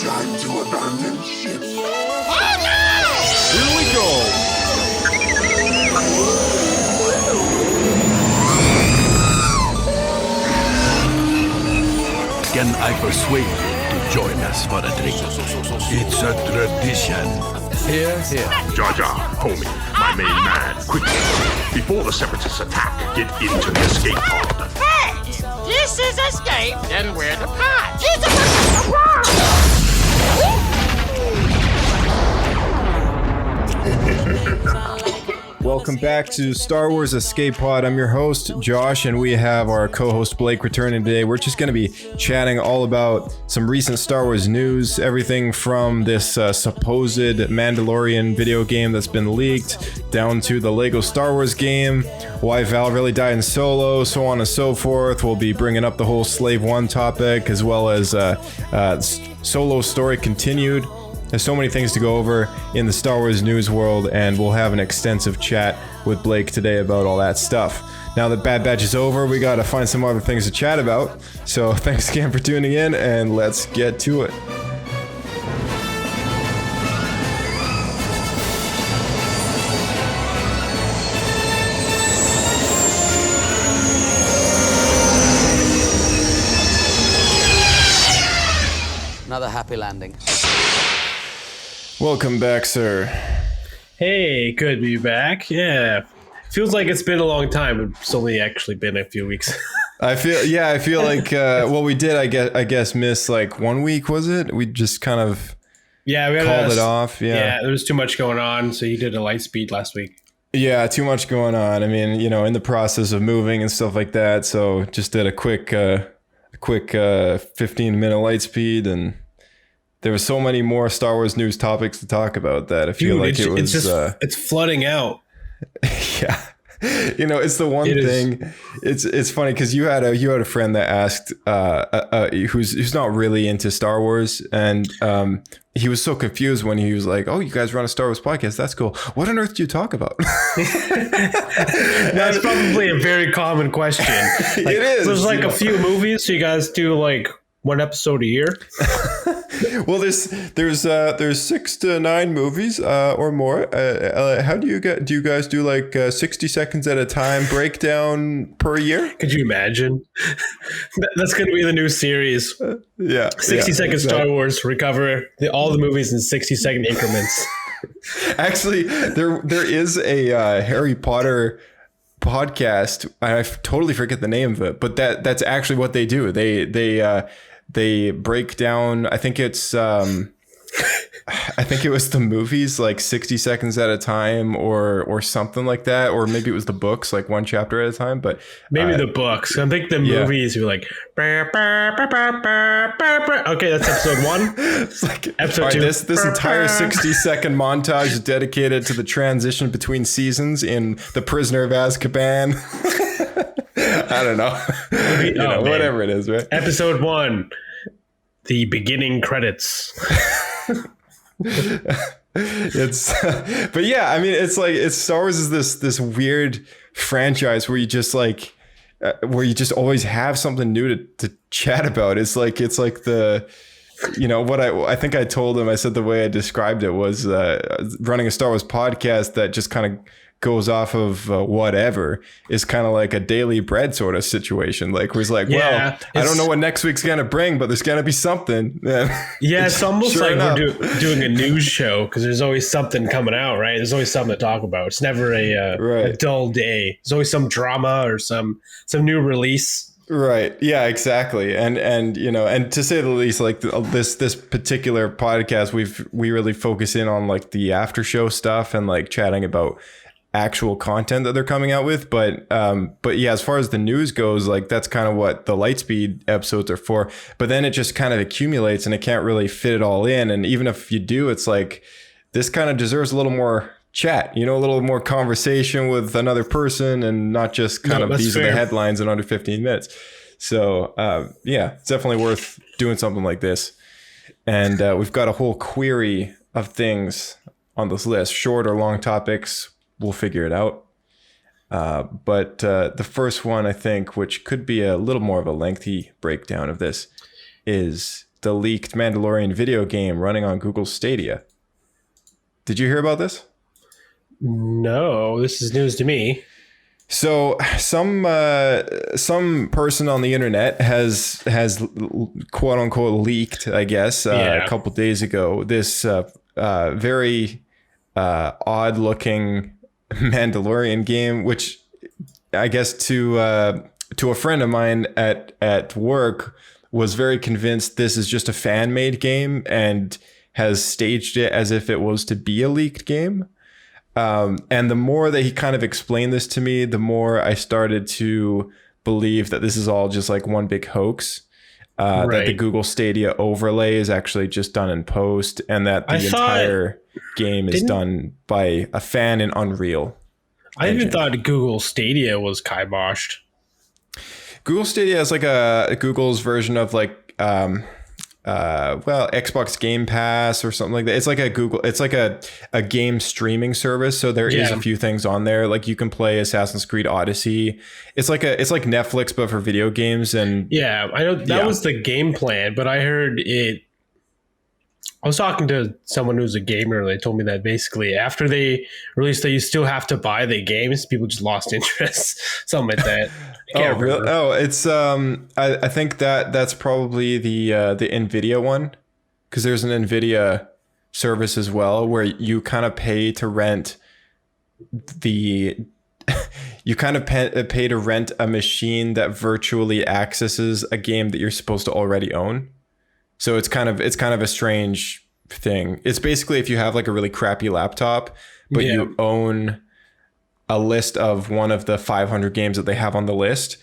Time to abandon ship. Oh no! Here we go. Can I persuade you to join us for a drink? It's a tradition. Here, here. Jar Jar, homie, my main man, quickly. Before the Separatists attack, get into the escape pod. Hey! This is escape, then we're the pod. Welcome back to Star Wars Escape Pod. I'm your host, Josh, and we have our co-host Blake returning today. We're just going to be chatting all about some recent Star Wars news, everything from this supposed Mandalorian video game that's been leaked, down to the Lego Star Wars game, why Val really died in Solo, so on and so forth. We'll be bringing up the whole Slave One topic, as well as Solo story continued. There's so many things to go over in the Star Wars news world, and we'll have an extensive chat with Blake today about all that stuff. Now that Bad Batch is over, we gotta find some other things to chat about. So thanks again for tuning in, and let's get to it. Another happy landing. Welcome back, sir. Hey, good to be back. Yeah. Feels like it's been a long time. It's only actually been a few weeks. I feel like, well, we did, I guess, miss like 1 week, was it? We just kind of we called it off. Yeah, there was too much going on, so you did a light speed last week. Yeah, too much going on. I mean, in the process of moving and stuff like that. So just did a quick 15-minute light speed, and there was so many more Star Wars news topics to talk about that I feel like it was it's flooding out. Yeah. It's the one thing. It's funny because you had a friend that asked who's not really into Star Wars, and he was so confused when he was like, "Oh, you guys run a Star Wars podcast? That's cool. What on earth do you talk about?" That's probably a very common question. It is. There's like a few movies, so you guys do like one episode a year. Well, there's 6 to 9 movies or more. How do you guys do like 60 seconds at a time breakdown per year? Could you imagine? That's going to be the new series. 60 second Star Wars, recover all the movies in 60-second increments. Actually, there is a Harry Potter podcast. I totally forget the name of it, but that's actually what they do. They break down, I think it was the movies like 60 seconds at a time or something like that, or maybe it was the books like one chapter at a time, but maybe the books. I think the movies are like okay, that's episode 1. It's like episode 2. This entire 60-second montage is dedicated to the transition between seasons in The Prisoner of Azkaban. I don't know. Whatever it is, right? Episode 1, the beginning credits. But yeah, I mean, it's Star Wars is this weird franchise where you just always have something new to chat about. It's like the, what I think I told him, I said the way I described it was running a Star Wars podcast that just kind of goes off of whatever is kind of like a daily bread sort of situation. Like where he's like, well, I don't know what next week's going to bring, but there's going to be something. Yeah, it's almost like we're doing a news show because there's always something coming out, right? There's always something to talk about. It's never a dull day. There's always some drama or some new release. Right. Yeah, exactly. And and to say the least, like this particular podcast, we really focus in on like the after show stuff and like chatting about actual content that they're coming out with, but yeah, as far as the news goes, like that's kind of what the Lightspeed episodes are for. But then it just kind of accumulates and it can't really fit it all in, and even if you do, it's like this kind of deserves a little more chat, a little more conversation with another person, and not just kind of these are the headlines in under 15 minutes. So yeah, it's definitely worth doing something like this. And we've got a whole query of things on this list, short or long topics. We'll figure it out. But the first one, I think, which could be a little more of a lengthy breakdown of this, is the leaked Mandalorian video game running on Google Stadia. Did you hear about this? No, this is news to me. So some person on the internet has quote unquote leaked, I guess, a couple days ago, this very odd looking Mandalorian game, which I guess to a friend of mine at work was very convinced this is just a fan made game and has staged it as if it was to be a leaked game. And the more that he kind of explained this to me, the more I started to believe that this is all just like one big hoax. That the Google Stadia overlay is actually just done in post, and that the entire game is done by a fan in Unreal. I even thought Google Stadia was kiboshed. Google Stadia is like a Google's version of like Xbox Game Pass or something like that. It's like a game streaming service. So there is a few things on there. Like you can play Assassin's Creed Odyssey. It's like Netflix, but for video games. And I know that was the game plan, but I heard it. I was talking to someone who's a gamer, and they told me that basically after they released that you still have to buy the games, people just lost interest, something like that. Oh, really? Oh, it's I think that's probably the NVIDIA one, because there's an NVIDIA service as well where you kind of pay to rent pay to rent a machine that virtually accesses a game that you're supposed to already own. So it's kind of a strange thing. It's basically if you have like a really crappy laptop, but you own a list of one of the 500 games that they have on the list,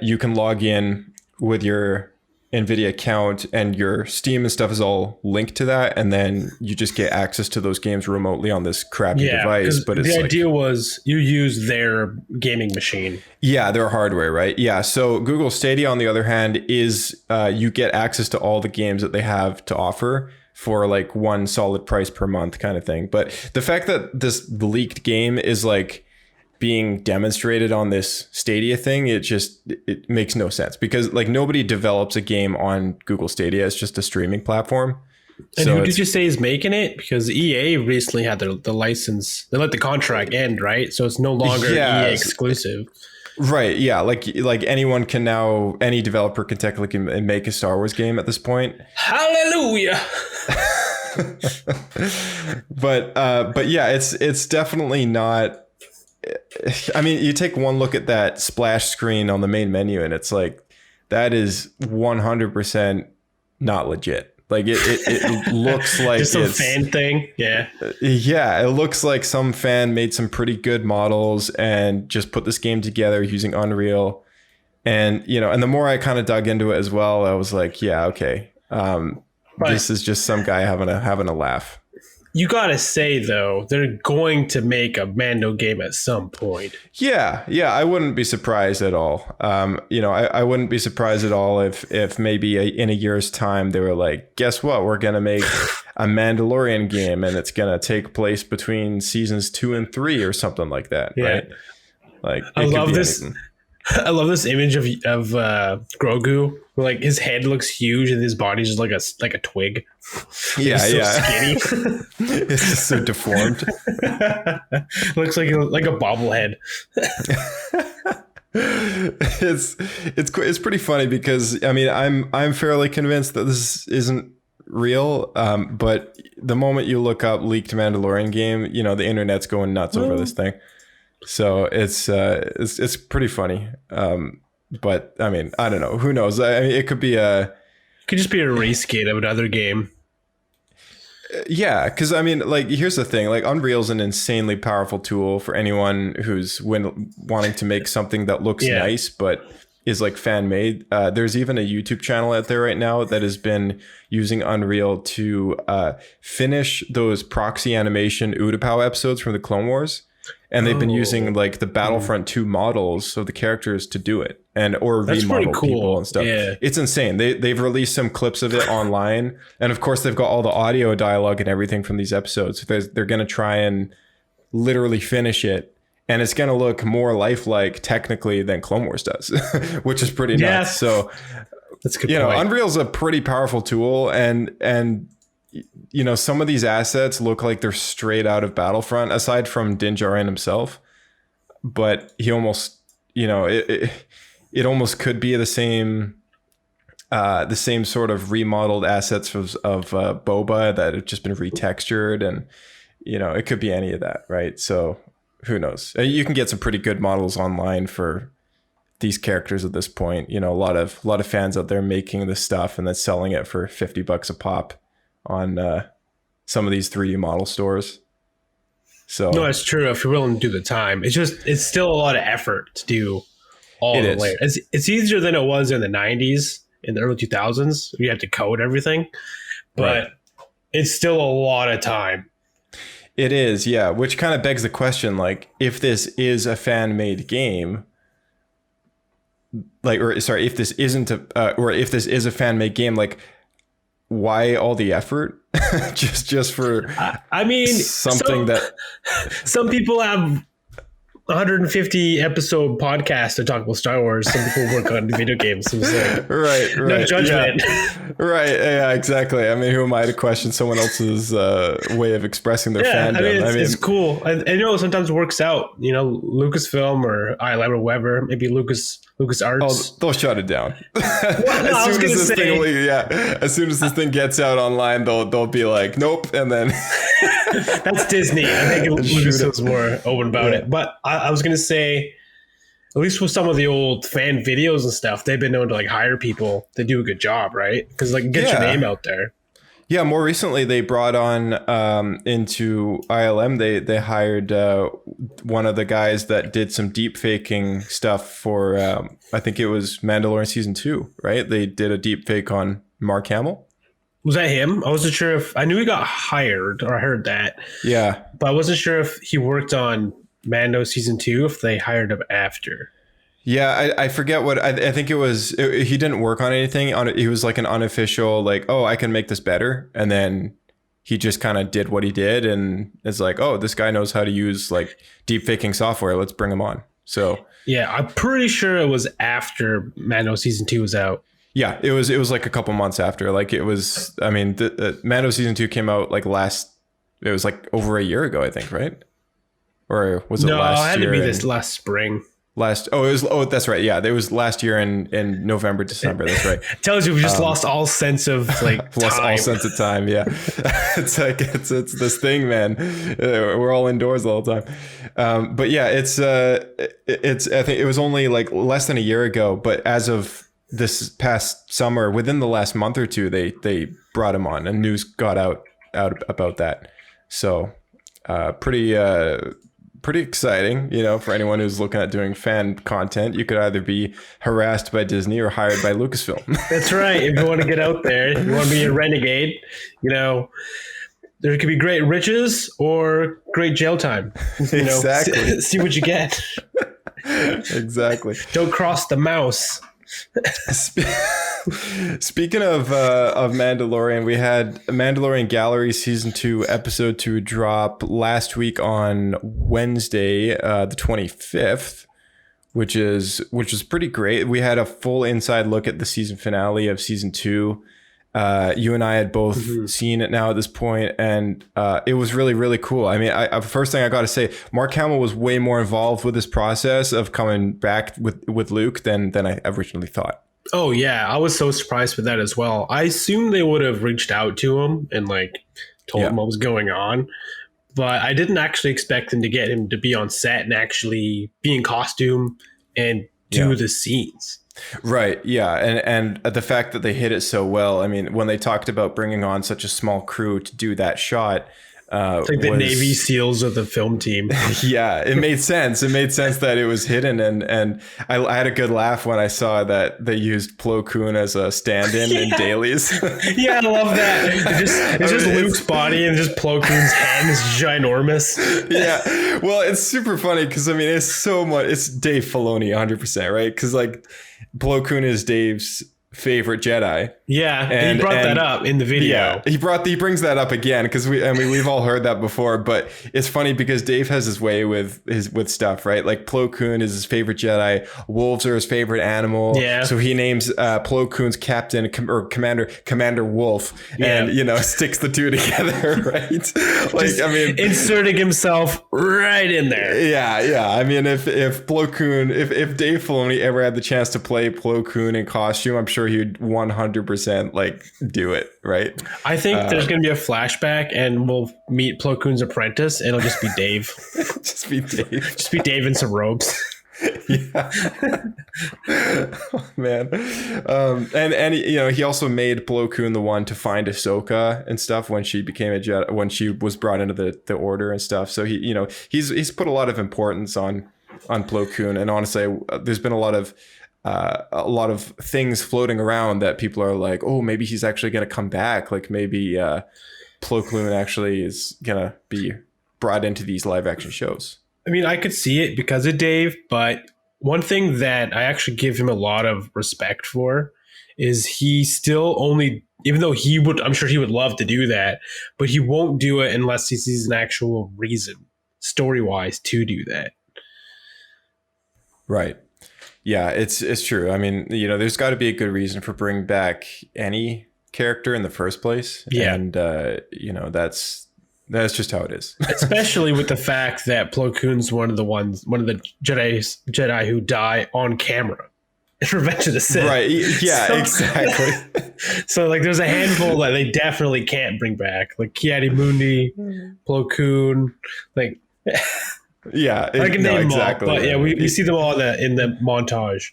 you can log in with your NVIDIA account, and your Steam and stuff is all linked to that, and then you just get access to those games remotely on this crappy device. But it's the idea was you use their gaming machine. Yeah, their hardware, right? Yeah. So Google Stadia, on the other hand, is you get access to all the games that they have to offer for like one solid price per month kind of thing. But the fact that this leaked game is like being demonstrated on this Stadia thing, it makes no sense, because like nobody develops a game on Google Stadia. It's just a streaming platform. And so who did you say is making it? Because EA recently had the license. They let the contract end, right? So it's no longer EA exclusive. Right. Yeah. Like anyone can now, any developer can technically make a Star Wars game at this point. Hallelujah. But yeah, it's definitely not. I mean, you take one look at that splash screen on the main menu, and it's like, that is 100% not legit. Like it looks like just a fan thing. Yeah. Yeah. It looks like some fan made some pretty good models and just put this game together using Unreal. And, and the more I kind of dug into it as well, I was like, yeah, okay. This is just some guy having a laugh. You gotta say though, they're going to make a Mando game at some point. Yeah, I wouldn't be surprised at all. I wouldn't be surprised at all if maybe in a year's time they were like, guess what? We're gonna make a Mandalorian game, and it's gonna take place between seasons 2 and 3 or something like that. Yeah. Right? Like, I love this. Anything. I love this image of Grogu. Like his head looks huge and his body's just like a twig. Yeah, skinny. It's just so deformed. Looks like a bobblehead. It's pretty funny because I mean I'm fairly convinced that this isn't real. But the moment you look up leaked Mandalorian game, the internet's going nuts over this thing. So it's pretty funny. But I mean, I don't know. Who knows? I mean, it could just be a race kit of another game. Yeah, because I mean, like, here's the thing. Like, Unreal's an insanely powerful tool for anyone who's wanting to make something that looks nice, but is like fan made. There's even a YouTube channel out there right now that has been using Unreal to finish those proxy animation Utapau episodes from the Clone Wars. And they've been using like the Battlefront 2 models of the characters to do it, or remodel people and stuff. Yeah. It's insane. They've released some clips of it online, and of course they've got all the audio dialogue and everything from these episodes. They're going to try and literally finish it, and it's going to look more lifelike technically than Clone Wars does, which is pretty nuts. So That's a good you know, point. Unreal's a pretty powerful tool, and you know, some of these assets look like they're straight out of Battlefront, aside from Din Djarin himself. But he almost, you know, it almost could be the same sort of remodeled assets of Boba that have just been retextured, and you know, it could be any of that, right? So who knows? You can get some pretty good models online for these characters at this point. You know, a lot of fans out there making this stuff and then selling it for $50 a pop on some of these 3D model stores. So no, it's true. If you're willing to do the time, it's still a lot of effort to do all the layers. It's easier than it was in the 90s, in the early 2000s. You had to code everything, but it's still a lot of time. It is, yeah. Which kind of begs the question, like, if this is a fan-made game, like, or sorry, if this isn't or if this is a fan-made game, like, why all the effort? just for I mean, something that some people have 150 episode podcast to talk about Star Wars. Some people work on video games. So like, right. No judgment. Yeah. Right. Yeah, exactly. I mean, who am I to question someone else's way of expressing their fandom? I mean, it's cool. I know sometimes it works out. You know, Lucasfilm or ILM or whoever, maybe Lucas Arts. Oh, they'll shut it down. As soon as this thing gets out online, they'll be like, nope, and then that's Disney. I think Lucasfilm's more open about it. But I was gonna say, at least with some of the old fan videos and stuff, they've been known to like hire people to do a good job, right? Because like get your name out there. Yeah, more recently they brought on into ILM. They hired one of the guys that did some deep faking stuff for I think it was Mandalorian season 2, right? They did a deep fake on Mark Hamill. Was that him? I wasn't sure if I knew he got hired, or I heard that. Yeah, but I wasn't sure if he worked on Mando season 2, if they hired him after. Yeah, I forget what I think it was. He didn't work on anything. He was like an unofficial, like, oh, I can make this better, and then he just kind of did what he did, and it's like, oh, this guy knows how to use like deep faking software. Let's bring him on. So yeah, I'm pretty sure it was after Mando season 2 was out. Yeah, it was like a couple months after. Like it was. I mean, the Mando season 2 came out like it was like over a year ago, I think, right? Or was it last year? No, it had to be this last spring. That's right. Yeah, it was last year in November, December. That's right. Tells you we just lost all sense of like lost time. all sense of time. Yeah, it's like it's this thing, man. We're all indoors all the time. But yeah, it's I think it was only like less than a year ago. But as of this past summer, within the last month or two, they brought him on, and news got out about that. So pretty exciting, you know, for anyone who's looking at doing fan content. You could either be harassed by Disney or hired by Lucasfilm. That's right. If you want to get out there, you want to be a renegade, you know, there could be great riches or great jail time. You know, exactly. See what you get. Exactly. Don't cross the mouse. Speaking of Mandalorian, we had Mandalorian Gallery Season 2 Episode 2 drop last week on Wednesday, the 25th, which is pretty great. We had a full inside look at the season finale of Season 2. You and I had both seen it now at this point, and it was really, really cool. I mean, first thing I got to say, Mark Hamill was way more involved with this process of coming back with Luke than I originally thought. Oh, yeah. I was so surprised with that as well. I assumed they would have reached out to him and like told him what was going on. But I didn't actually expect them to get him to be on set and actually be in costume and do the scenes. Right. Yeah. And the fact that they hit it so well. I mean, when they talked about bringing on such a small crew to do that shot, it's like the Navy SEALs of the film team. Yeah, it made sense. It made sense that it was hidden, and I had a good laugh when I saw that they used Plo Koon as a stand-in in dailies. Yeah, I love that. It's just Luke's body and just Plo Koon's hand is ginormous. Yeah, well, it's super funny because I mean it's so much. It's Dave Filoni, 100%, right? Because like Plo Koon is Dave's favorite Jedi. Yeah, and he brought that up in the video. Yeah, he brings that up again because we've all heard that before. But it's funny because Dave has his way with stuff, right? Like Plo Koon is his favorite Jedi. Wolves are his favorite animal. Yeah. So he names Plo Koon's captain or Commander Wolf, and sticks the two together, right? Like inserting himself right in there. Yeah. I mean, if Plo Koon, if Dave Filoni ever had the chance to play Plo Koon in costume, I'm sure he'd 100% like do it, right? I think there's going to be a flashback and we'll meet Plo Koon's apprentice. It'll just be Dave. Just be Dave in some robes. Yeah. Oh, man. And he also made Plo Koon the one to find Ahsoka and stuff when she became a Jedi, when she was brought into the order and stuff. So he's put a lot of importance on Plo Koon, and honestly, there's been a lot of things floating around that people are like, oh, maybe he's actually going to come back. Like maybe Plo Koon actually is going to be brought into these live action shows. I mean, I could see it because of Dave, but one thing that I actually give him a lot of respect for is he still only, even though I'm sure he would love to do that, but he won't do it unless he sees an actual reason story-wise to do that. Right. Yeah, it's true. I mean, there's got to be a good reason for bringing back any character in the first place. Yeah. And, that's just how it is. Especially with the fact that Plo Koon's one of the Jedi who die on camera in Revenge of the Sith. Right. Yeah, exactly. So like there's a handful that they definitely can't bring back. Like Ki-Adi-Mundi, Plo Koon, like... Yeah, I can name exactly. All, but we see them all in the montage.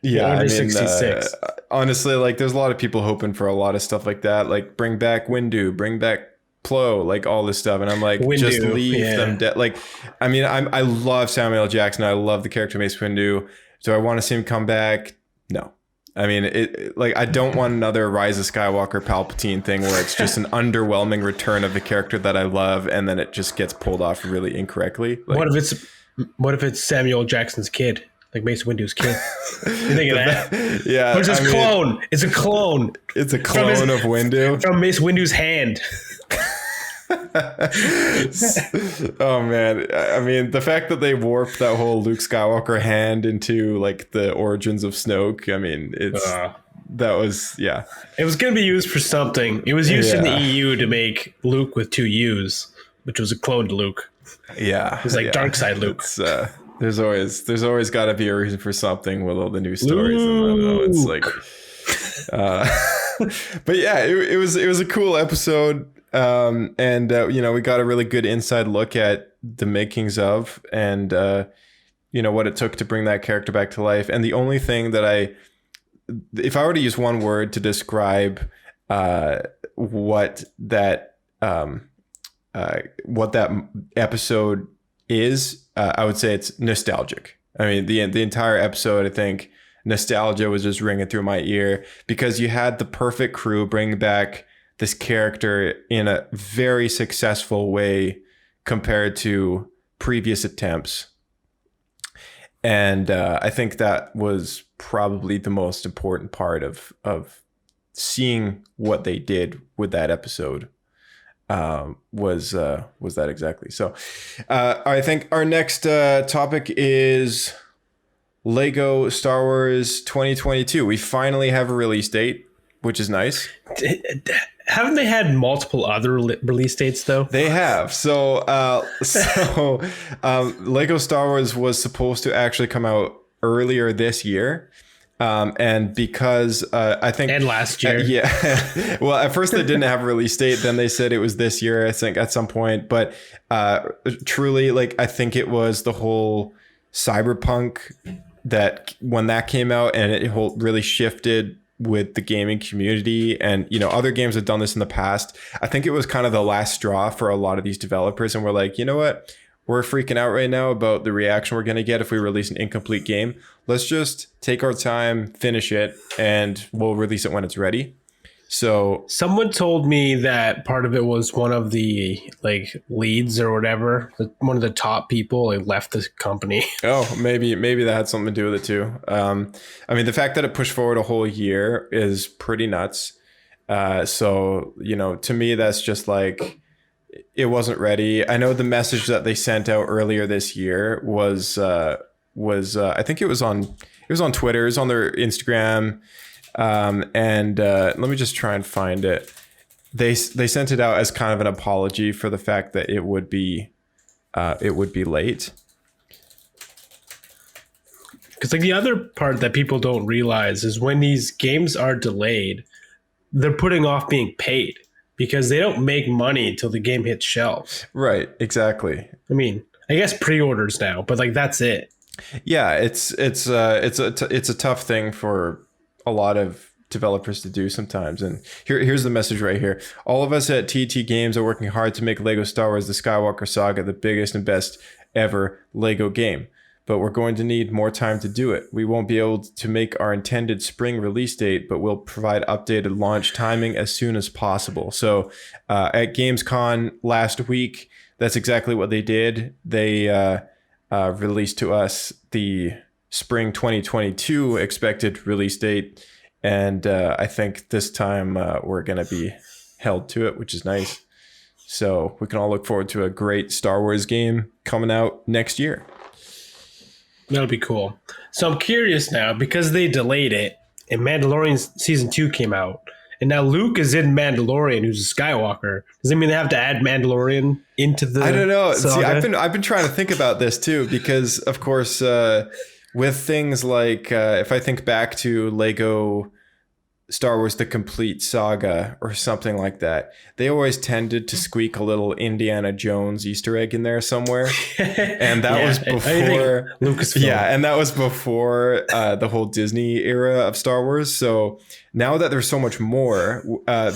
Yeah, Order 66. Honestly, like there's a lot of people hoping for a lot of stuff like that. Like bring back Windu, bring back Plo, like all this stuff, and I'm like, Windu, just leave them dead. Like, I mean, I love Samuel L. Jackson. I love the character Mace Windu. Do I want to see him come back? No. I mean, I don't want another Rise of Skywalker Palpatine thing where it's just an underwhelming return of the character that I love, and then it just gets pulled off really incorrectly. Like, what if it's Samuel Jackson's kid, like Mace Windu's kid? You think of that? Yeah, or just clone. It's a clone. It's a clone of Windu from Mace Windu's hand. Oh man, I mean the fact that they warped that whole Luke Skywalker hand into like the origins of Snoke, I mean it was going to be used for something. It was used in the EU to make Luke with 2 U's, which was a cloned Luke. Yeah, it was like dark side Luke. There's always got to be a reason for something with all the new stories. And I don't know, it's like but yeah, it was a cool episode. We got a really good inside look at the makings of and what it took to bring that character back to life. And the only thing that if I were to use one word to describe what that episode is, I would say it's nostalgic. I mean, the entire episode, I think nostalgia was just ringing through my ear because you had the perfect crew bring back this character in a very successful way compared to previous attempts. And I think that was probably the most important part of seeing what they did with that episode was that exactly. So I think our next topic is Lego Star Wars 2022. We finally have a release date, which is nice. Haven't they had multiple other release dates though? They have. So Lego Star Wars was supposed to actually come out earlier this year. And because I think... And last year. Yeah. Well, at first they didn't have a release date. Then they said it was this year, I think, at some point. But truly, like, I think it was the whole Cyberpunk that when that came out and it really shifted with the gaming community, and other games have done this in the past. I think it was kind of the last straw for a lot of these developers, and we're like, you know what, we're freaking out right now about the reaction we're going to get if we release an incomplete game. Let's just take our time, finish it, and we'll release it when it's ready. So someone told me that part of it was one of the like leads or whatever, one of the top people like left the company. Oh, maybe that had something to do with it too. I mean, the fact that it pushed forward a whole year is pretty nuts. So, you know, to me, that's just like, it wasn't ready. I know the message that they sent out earlier this year was I think it was on Twitter, it was on their Instagram. Let me just try and find it. They sent it out as kind of an apology for the fact that it would be late. Because like the other part that people don't realize is when these games are delayed, they're putting off being paid because they don't make money until the game hits shelves. Right. Exactly. I mean, I guess pre-orders now, but like that's it. Yeah, it's a tough thing for a lot of developers to do sometimes. And here's the message right here. All of us at TT Games are working hard to make Lego Star Wars: The Skywalker Saga the biggest and best ever Lego game. But we're going to need more time to do it. We won't be able to make our intended spring release date, but we'll provide updated launch timing as soon as possible. So at Gamescom last week, that's exactly what they did. They released to us the spring 2022 expected release date. And I think this time we're going to be held to it, which is nice. So we can all look forward to a great Star Wars game coming out next year. That'll be cool. So I'm curious now, because they delayed it and Mandalorian season 2 came out, and now Luke is in Mandalorian, who's a Skywalker. Does that mean they have to add Mandalorian into the I don't know. saga? See, I've been trying to think about this too, because of course, with things like if I think back to Lego Star Wars: The Complete Saga or something like that, they always tended to squeak a little Indiana Jones Easter egg in there somewhere, and that was before Lucasfilm. Yeah, and that was before the whole Disney era of Star Wars. So now that there's so much more,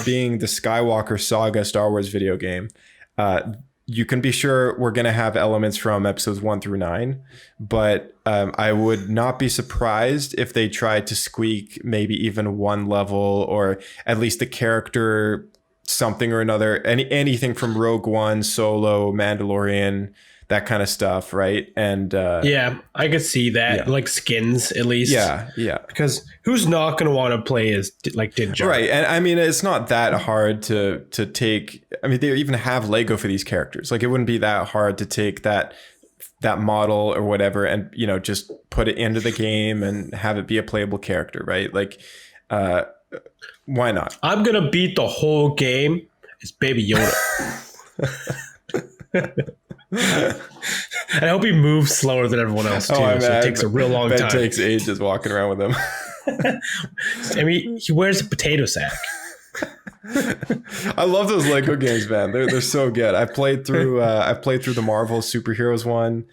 being the Skywalker Saga Star Wars video game, you can be sure we're going to have elements from episodes 1 through 9, but I would not be surprised if they tried to squeak maybe even one level, or at least a character, something or another, anything from Rogue One, Solo, Mandalorian, that kind of stuff, right? And yeah, I could see that, like skins at least. Yeah. Because who's not going to want to play as like Din Djarin? Right, and I mean, it's not that hard to take. I mean, they even have Lego for these characters. Like, it wouldn't be that hard to take that model or whatever, and just put it into the game and have it be a playable character, right? Like, why not? I'm gonna beat the whole game as Baby Yoda. And I hope he moves slower than everyone else too. So it takes a real long time. It takes ages walking around with him. I mean, he wears a potato sack. I love those Lego games, man. They're so good. I played through the Marvel Superheroes one,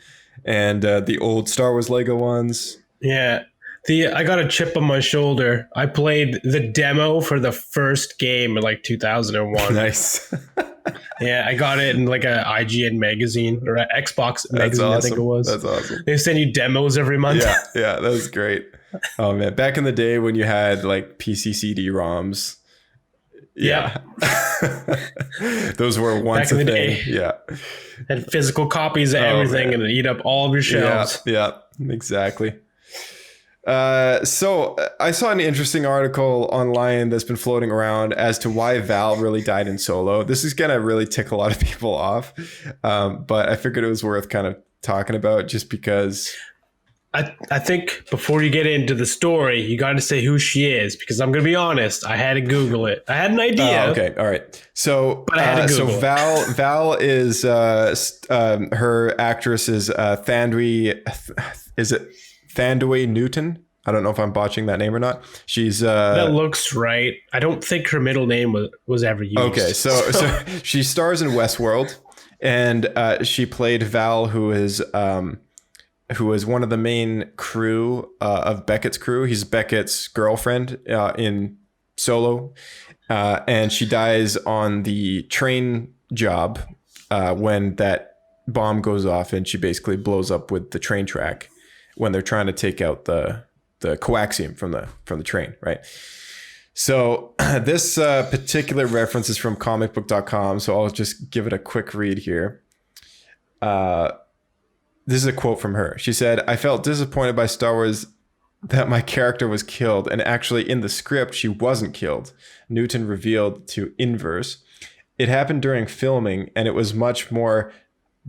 and the old Star Wars Lego ones. Yeah. I got a chip on my shoulder. I played the demo for the first game in like 2001. Nice. Yeah, I got it in like a IGN magazine or an Xbox magazine, awesome. I think it was. That's awesome. They send you demos every month. Yeah, that was great. Oh man, back in the day when you had like PC CD-ROMs. Yeah. Those were once a thing. Day, yeah. Had physical copies of everything, man. And eat up all of your shelves. Yeah, exactly. So I saw an interesting article online that's been floating around as to why Val really died in Solo. This is going to really tick a lot of people off. But I figured it was worth kind of talking about, just because I think before you get into the story, you got to say who she is, because I'm going to be honest, I had to Google it. I had an idea. Okay. All right. So, but I had to Google it. Val is, her actress is, Thandwe Newton. I don't know if I'm botching that name or not. She's that looks right. I don't think her middle name was ever used. Okay, so she stars in Westworld, and she played Val, who is one of the main crew of Beckett's crew. He's Beckett's girlfriend in Solo, and she dies on the train job when that bomb goes off, and she basically blows up with the train track when they're trying to take out the coaxium from the train, right? So this particular reference is from comicbook.com, so I'll just give it a quick read here. This is a quote from her. She said, "I felt disappointed by Star Wars that my character was killed, and actually in the script she wasn't killed," Newton revealed to Inverse. "It happened during filming, and it was much more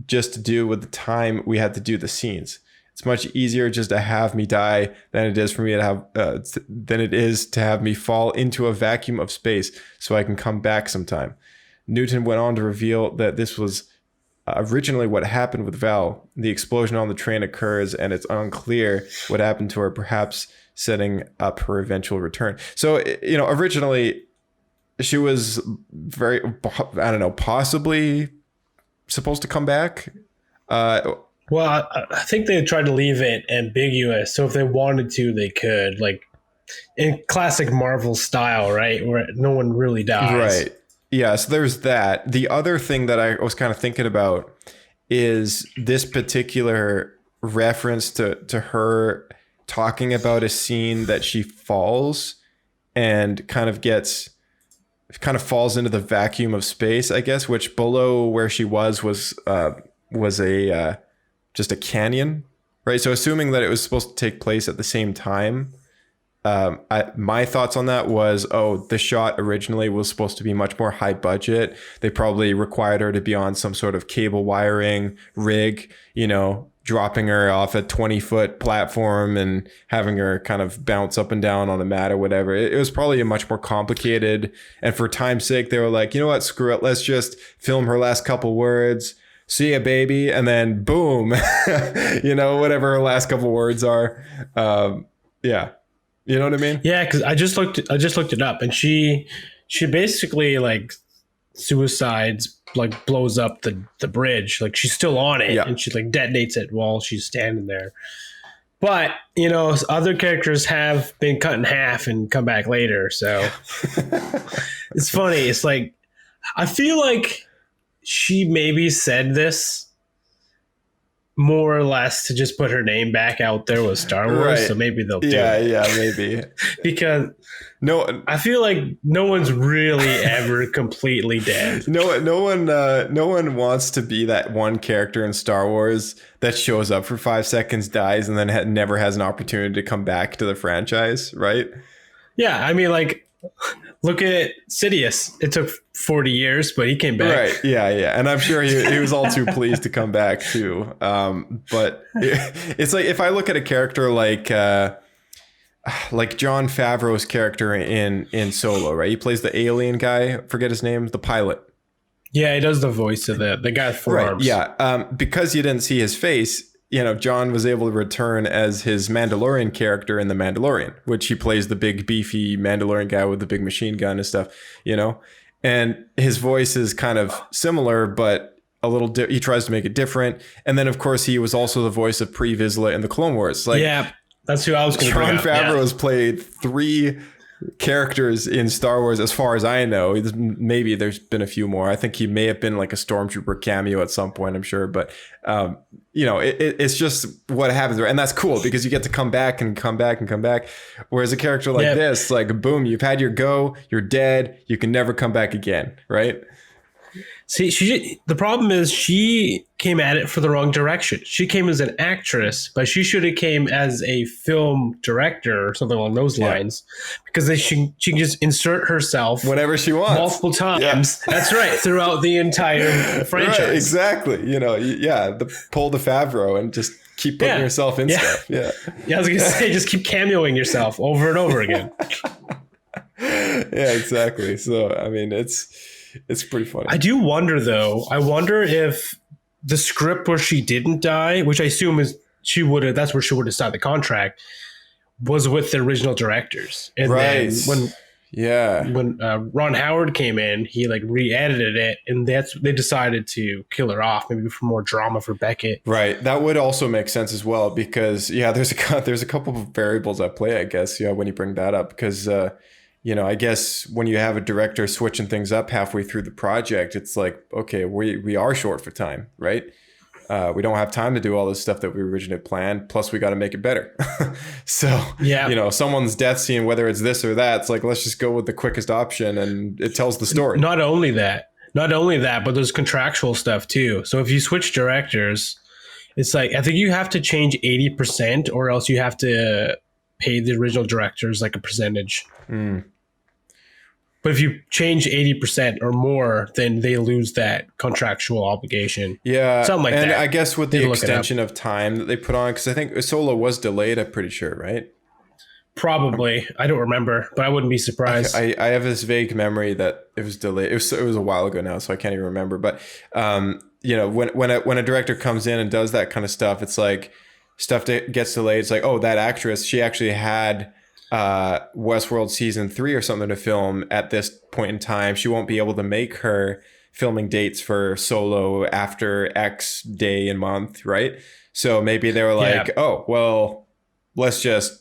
just to do with the time we had to do the scenes. It's much easier just to have me die than it is for me to have than it is to have me fall into a vacuum of space so I can come back sometime." Newton went on to reveal that this was originally what happened with Val. The explosion on the train occurs, and it's unclear what happened to her, perhaps setting up her eventual return. So, originally she was possibly supposed to come back. Well, I think they tried to leave it ambiguous. So if they wanted to, they could, like in classic Marvel style, right? Where no one really dies. Right. Yeah, so there's that. The other thing that I was kind of thinking about is this particular reference to her talking about a scene that she falls and kind of falls into the vacuum of space, I guess, which below where she was a just a canyon, right? So assuming that it was supposed to take place at the same time, my thoughts on that was, the shot originally was supposed to be much more high budget. They probably required her to be on some sort of cable wiring rig, dropping her off a 20-foot platform and having her kind of bounce up and down on a mat or whatever. It was probably a much more complicated. And for time's sake, they were like, you know what, screw it. Let's just film her last couple words. "See ya, baby." And then boom, whatever her last couple words are. Yeah. You know what I mean? Yeah, because I just looked it up, and she basically like suicides, like blows up the bridge, like she's still on it, and she like detonates it while she's standing there. But other characters have been cut in half and come back later, so it's funny. It's like I feel like she maybe said this more or less to just put her name back out there with Star Wars, right. So maybe they'll do it. Yeah, maybe. Because I feel like no one's really ever completely dead. No one wants to be that one character in Star Wars that shows up for 5 seconds, dies, and then never has an opportunity to come back to the franchise, right? Yeah, I mean, like, look at Sidious. It took 40 years, but he came back. Right. Yeah. And I'm sure he was all too pleased to come back too. But it's like, if I look at a character like Jon Favreau's character in Solo, right? He plays the alien guy. Forget his name. The pilot. Yeah, he does the voice of the guy with four arms. Yeah. Because you didn't see his face, John was able to return as his Mandalorian character in The Mandalorian, which he plays the big beefy Mandalorian guy with the big machine gun and stuff, and his voice is kind of similar, but a little he tries to make it different. And then of course he was also the voice of Pre Vizsla in the Clone Wars. Like, yeah, that's who I was going to bring up. Jon Favreau has played 3 characters in Star Wars as far as I know. Maybe there's been a few more. I think he may have been like a stormtrooper cameo at some point, I'm sure, but it's just what happens, and that's cool because you get to come back and come back and come back, whereas a character like this, like, boom, you've had your go, you're dead, you can never come back again, right? See, the problem is she came at it for the wrong direction. She came as an actress, but she should have came as a film director or something along those lines, because she can just insert herself whenever she wants, multiple times. Yeah. That's right, throughout the entire franchise. Right, exactly. Pull the Favreau and just keep putting yourself in stuff. Yeah, I was gonna say, just keep cameoing yourself over and over again. Yeah, exactly. So I mean, it's pretty funny. I do wonder, though. I wonder if the script where she didn't die, which I assume is that's where she would have signed the contract, was with the original directors. And right. Then when Ron Howard came in, he like re-edited it, and they decided to kill her off, maybe for more drama for Beckett. Right. That would also make sense as well, because there's a couple of variables at play, I guess. When you bring that up, because I guess when you have a director switching things up halfway through the project, it's like, okay, we are short for time, right? we don't have time to do all this stuff that we originally planned. Plus, we got to make it better. So, someone's death scene, whether it's this or that, it's like, let's just go with the quickest option, and it tells the story. Not only that, but there's contractual stuff too. So if you switch directors, it's like, I think you have to change 80%, or else you have to pay the original directors like a percentage. But if you change 80% or more, then they lose that contractual obligation. Yeah. Something like that. And I guess with the extension of time that they put on, because I think Solo was delayed, I'm pretty sure, right? Probably. I don't remember, but I wouldn't be surprised. I have this vague memory that it was delayed. It was a while ago now, so I can't even remember. But, when a director comes in and does that kind of stuff, it's like stuff that gets delayed. It's like, oh, that actress, she actually had Westworld season 3 or something to film at this point in time. She won't be able to make her filming dates for Solo after X day and month, right? So maybe they were like, oh, well, let's just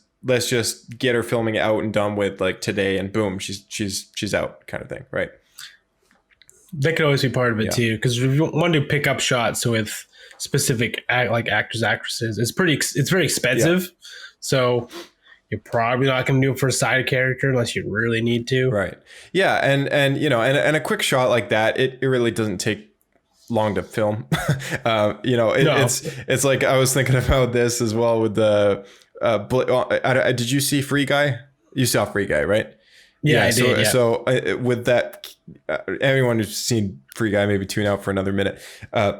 get her filming out and done with like today, and boom, she's out, kind of thing, right? That could always be part of it too, because if you want to pick up shots with specific actors, actresses, it's very expensive. So you're probably not going to do it for a side character unless you really need to. Right. Yeah. And a quick shot like that, it really doesn't take long to film. It's like, I was thinking about this as well with the, did you see Free Guy? You saw Free Guy, right? Yeah, I did. So with that, anyone who's seen Free Guy, maybe tune out for another minute.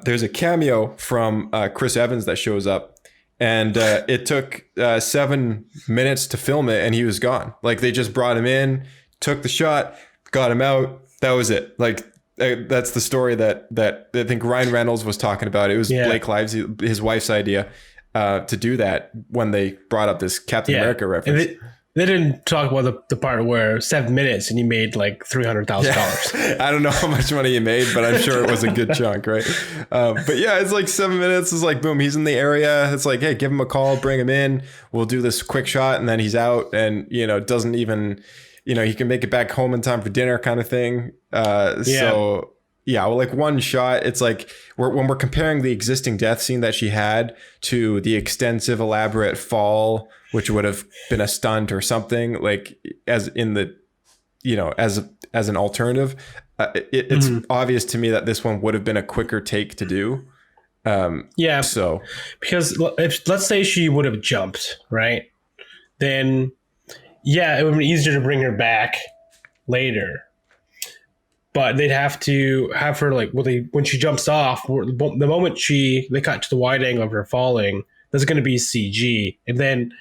There's a cameo from Chris Evans that shows up. And it took 7 minutes to film it, and he was gone. Like, they just brought him in, took the shot, got him out. That was it. Like, that's the story that I think Ryan Reynolds was talking about. It was Blake Lively, his wife's idea to do that when they brought up this Captain America reference. They didn't talk about the part where 7 minutes and he made like $300,000. I don't know how much money he made, but I'm sure it was a good chunk, right? But yeah, it's like 7 minutes. It's like, boom, he's in the area. It's like, hey, give him a call, bring him in. We'll do this quick shot, and then he's out, and doesn't even, he can make it back home in time for dinner, kind of thing. So yeah, well, like one shot, it's like when we're comparing the existing death scene that she had to the extensive, elaborate fall, which would have been a stunt or something, like as in the, as an alternative, it's obvious to me that this one would have been a quicker take to do. So because let's say she would have jumped, right? Then it would be easier to bring her back later. But they'd have to have her when she jumps off, the moment they cut to the wide angle of her falling, there's going to be CG. And then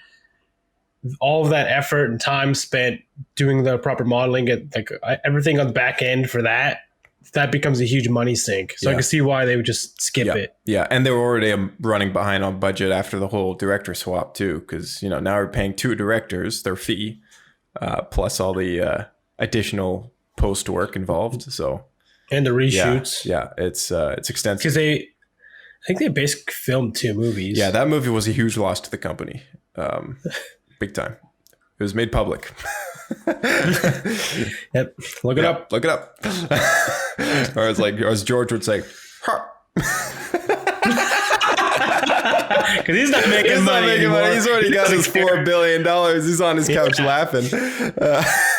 all of that effort and time spent doing the proper modeling, everything on the back end for that becomes a huge money sink. So I can see why they would just skip it. Yeah. And they were already running behind on budget after the whole director swap too. Because, now we're paying 2 directors their fee, plus all the additional post work involved, and the reshoots. It's extensive because I think they basically filmed 2 movies. Yeah, that movie was a huge loss to the company, big time. It was made public. Yep, look it up. Or as George would say, because he's not making money. He's already got his $4 billion. He's on his couch laughing.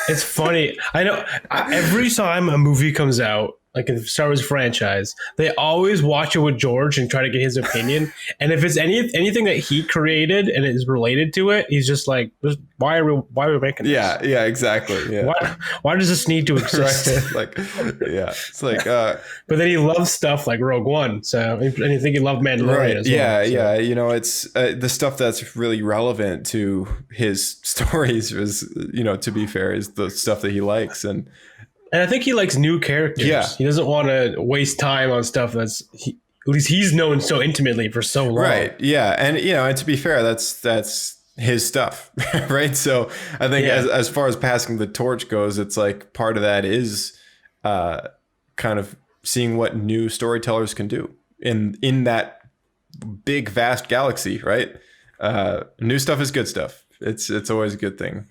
It's funny. I know every time a movie comes out, like in the Star Wars franchise, they always watch it with George and try to get his opinion. And if it's anything that he created and is related to it, he's just like, why are we making this? Yeah, exactly. Yeah. Why does this need to exist? Right. It's like but then he loves stuff like Rogue One. So and I think he loved Mandalorian as well. It's the stuff that's really relevant to his stories is, to be fair, is the stuff that he likes. And I think he likes new characters. Yeah. He doesn't want to waste time on stuff at least he's known so intimately for so long. Right. Yeah. And, and to be fair, that's his stuff. Right. So I think as far as passing the torch goes, it's like part of that is kind of seeing what new storytellers can do in that big, vast galaxy. Right. New stuff is good stuff. It's always a good thing.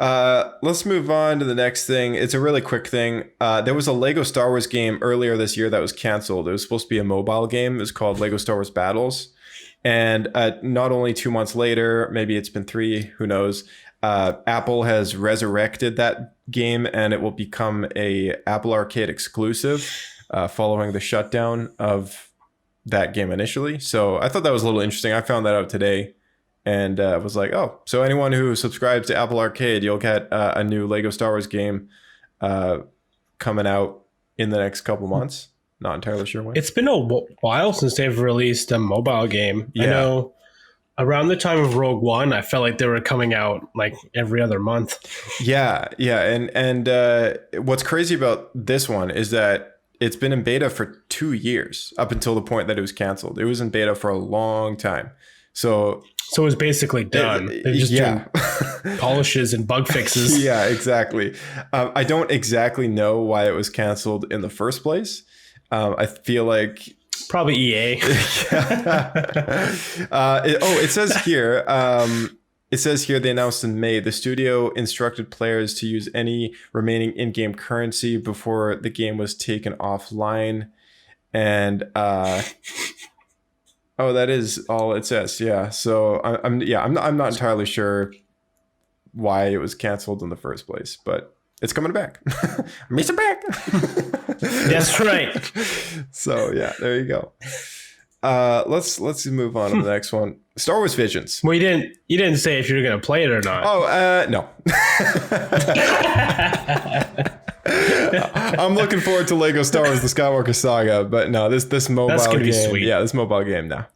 Let's move on to the next thing. It's a really quick thing. There was a Lego Star Wars game earlier this year that was canceled. It was supposed to be a mobile game. It was called Lego Star Wars Battles. And not only 2 months later, maybe it's been 3, who knows, Apple has resurrected that game and it will become a Apple Arcade exclusive following the shutdown of that game initially. So I thought that was a little interesting. I found that out today. And was like, oh, so anyone who subscribes to Apple Arcade, you'll get a new Lego Star Wars game coming out in the next couple months. Not entirely sure when. It's been a while since they've released a mobile game. Yeah. I know around the time of Rogue One, I felt like they were coming out like every other month. Yeah. And what's crazy about this one is that it's been in beta for 2 years up until the point that it was canceled. It was in beta for a long time. So it was basically done. They're just doing polishes and bug fixes. Yeah, exactly. I don't exactly know why it was canceled in the first place. I feel like probably EA. It says here. It says here they announced in May the studio instructed players to use any remaining in-game currency before the game was taken offline, and. Oh, that is all it says. Yeah. So I'm not entirely sure why it was canceled in the first place, but it's coming back. Mr. Back. That's right. So yeah, there you go. Let's move on to the next one. Star Wars Visions. Well, you didn't say if you were gonna play it or not. Oh, no. I'm looking forward to Lego Star Wars: The Skywalker Saga, but no, this mobile game. Be sweet. Yeah, this mobile game now.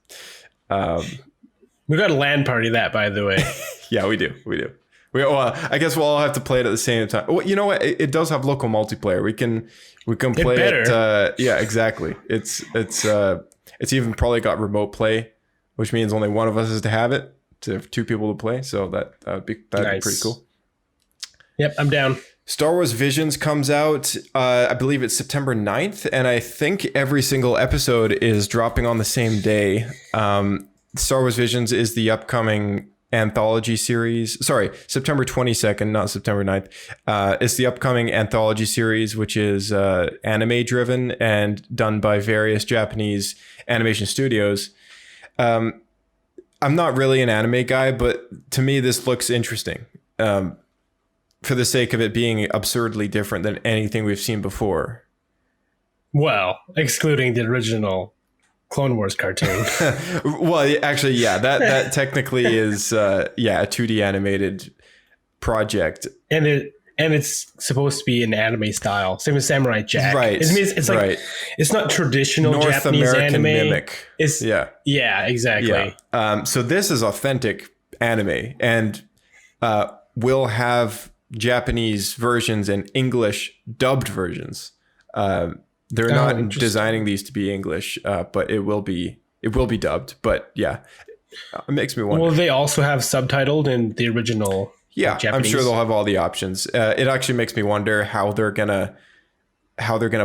We got a LAN party that, by the way. Yeah, we do. Well, I guess we'll all have to play it at the same time. Well, you know what? It does have local multiplayer. We can play it. Yeah, exactly. It's even probably got remote play, which means only one of us is to have it. To have 2 people to play, so that'd be pretty cool. Yep, I'm down. Star Wars Visions comes out, I believe it's September 9th, and I think every single episode is dropping on the same day. Star Wars Visions is the upcoming anthology series. Sorry, September 22nd, not September 9th. It's the upcoming anthology series, which is anime driven and done by various Japanese animation studios. I'm not really an anime guy, but to me, this looks interesting. For the sake of it being absurdly different than anything we've seen before. Well, excluding the original Clone Wars cartoon. Well, actually, yeah, that technically is a 2D animated project. And it's supposed to be in anime style. Same as Samurai Jack. Right. It's like right. It's not traditional North Japanese American anime. Mimic. Yeah, exactly. Yeah. So this is authentic anime and will have Japanese versions and English dubbed versions. They're not designing these to be English, but it will be dubbed. But yeah, it makes me wonder. Will they also have subtitled in the original? Yeah, Japanese? I'm sure they'll have all the options. It actually makes me wonder how they're gonna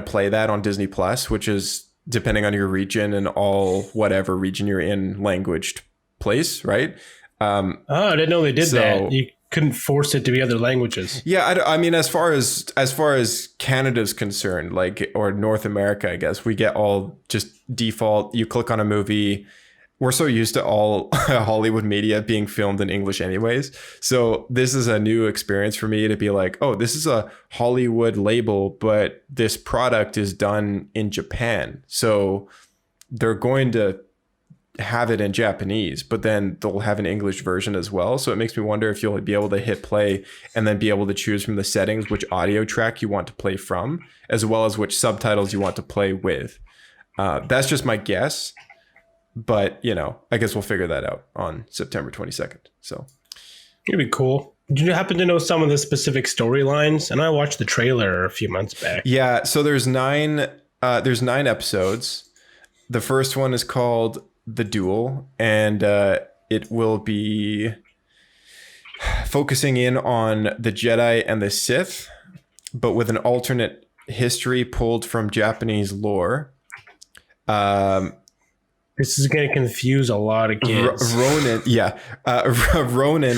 play that on Disney Plus, which is depending on your region and all whatever region you're in, languaged place, right? I didn't know they did that. You couldn't force it to be other languages. Yeah, I mean, as far as Canada's concerned, like, or North America, I guess we get all just default. You click on a movie. We're so used to all Hollywood media being filmed in English anyways. So this is a new experience for me to be like, oh, this is a Hollywood label, but this product is done in Japan. So they're going to have it in Japanese, but then they'll have an English version as well. So it makes me wonder if you'll be able to hit play and then be able to choose from the settings which audio track you want to play from, as well as which subtitles you want to play with. That's just my guess. But, I guess we'll figure that out on September 22nd. So it'd be cool. Do you happen to know some of the specific storylines? And I watched the trailer a few months back. Yeah. So there's 9 episodes. The first one is called The Duel, and it will be focusing in on the Jedi and the Sith, but with an alternate history pulled from Japanese lore. This is going to confuse a lot of kids. Ronin,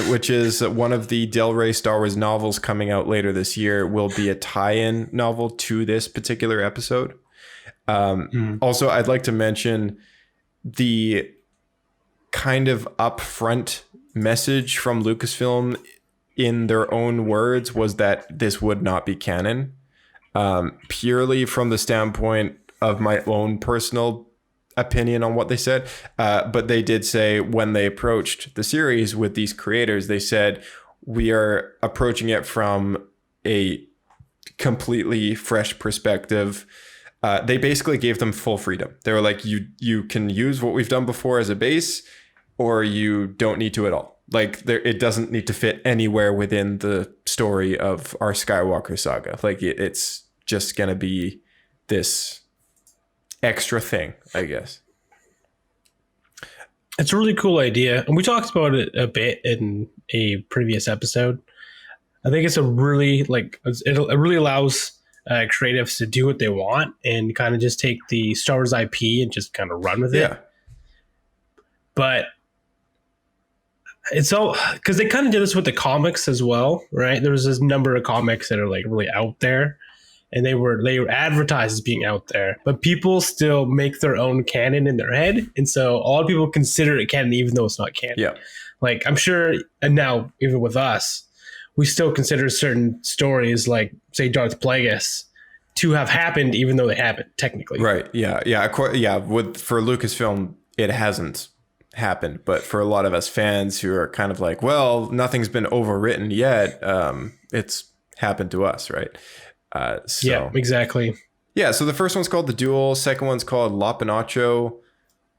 which is one of the Del Rey Star Wars novels coming out later this year, will be a tie-in novel to this particular episode. Also, I'd like to mention the kind of upfront message from Lucasfilm in their own words was that this would not be canon, purely from the standpoint of my own personal opinion on what they said. But they did say when they approached the series with these creators, they said, we are approaching it from a completely fresh perspective. They basically gave them full freedom. They were like, you can use what we've done before as a base, or you don't need to at all. Like, it doesn't need to fit anywhere within the story of our Skywalker saga. Like, it's just going to be this extra thing, I guess. It's a really cool idea. And we talked about it a bit in a previous episode. I think it's a really, it really allows creatives to do what they want and kind of just take the Star Wars IP and just kind of run with it. But it's all because they kind of did this with the comics as well, right? There was this number of comics that are like really out there, and they were advertised as being out there, but people still make their own canon in their head, and so a lot of people consider it canon even though it's not canon. Yeah, like I'm sure, and now even with us, we still consider certain stories, like say Darth Plagueis, to have happened even though they haven't technically. Right. Yeah. For Lucasfilm, it hasn't happened, but for a lot of us fans who are kind of like, well, nothing's been overwritten yet, it's happened to us, right? Yeah, exactly. Yeah, so the first one's called The Duel, second one's called La Pinocho,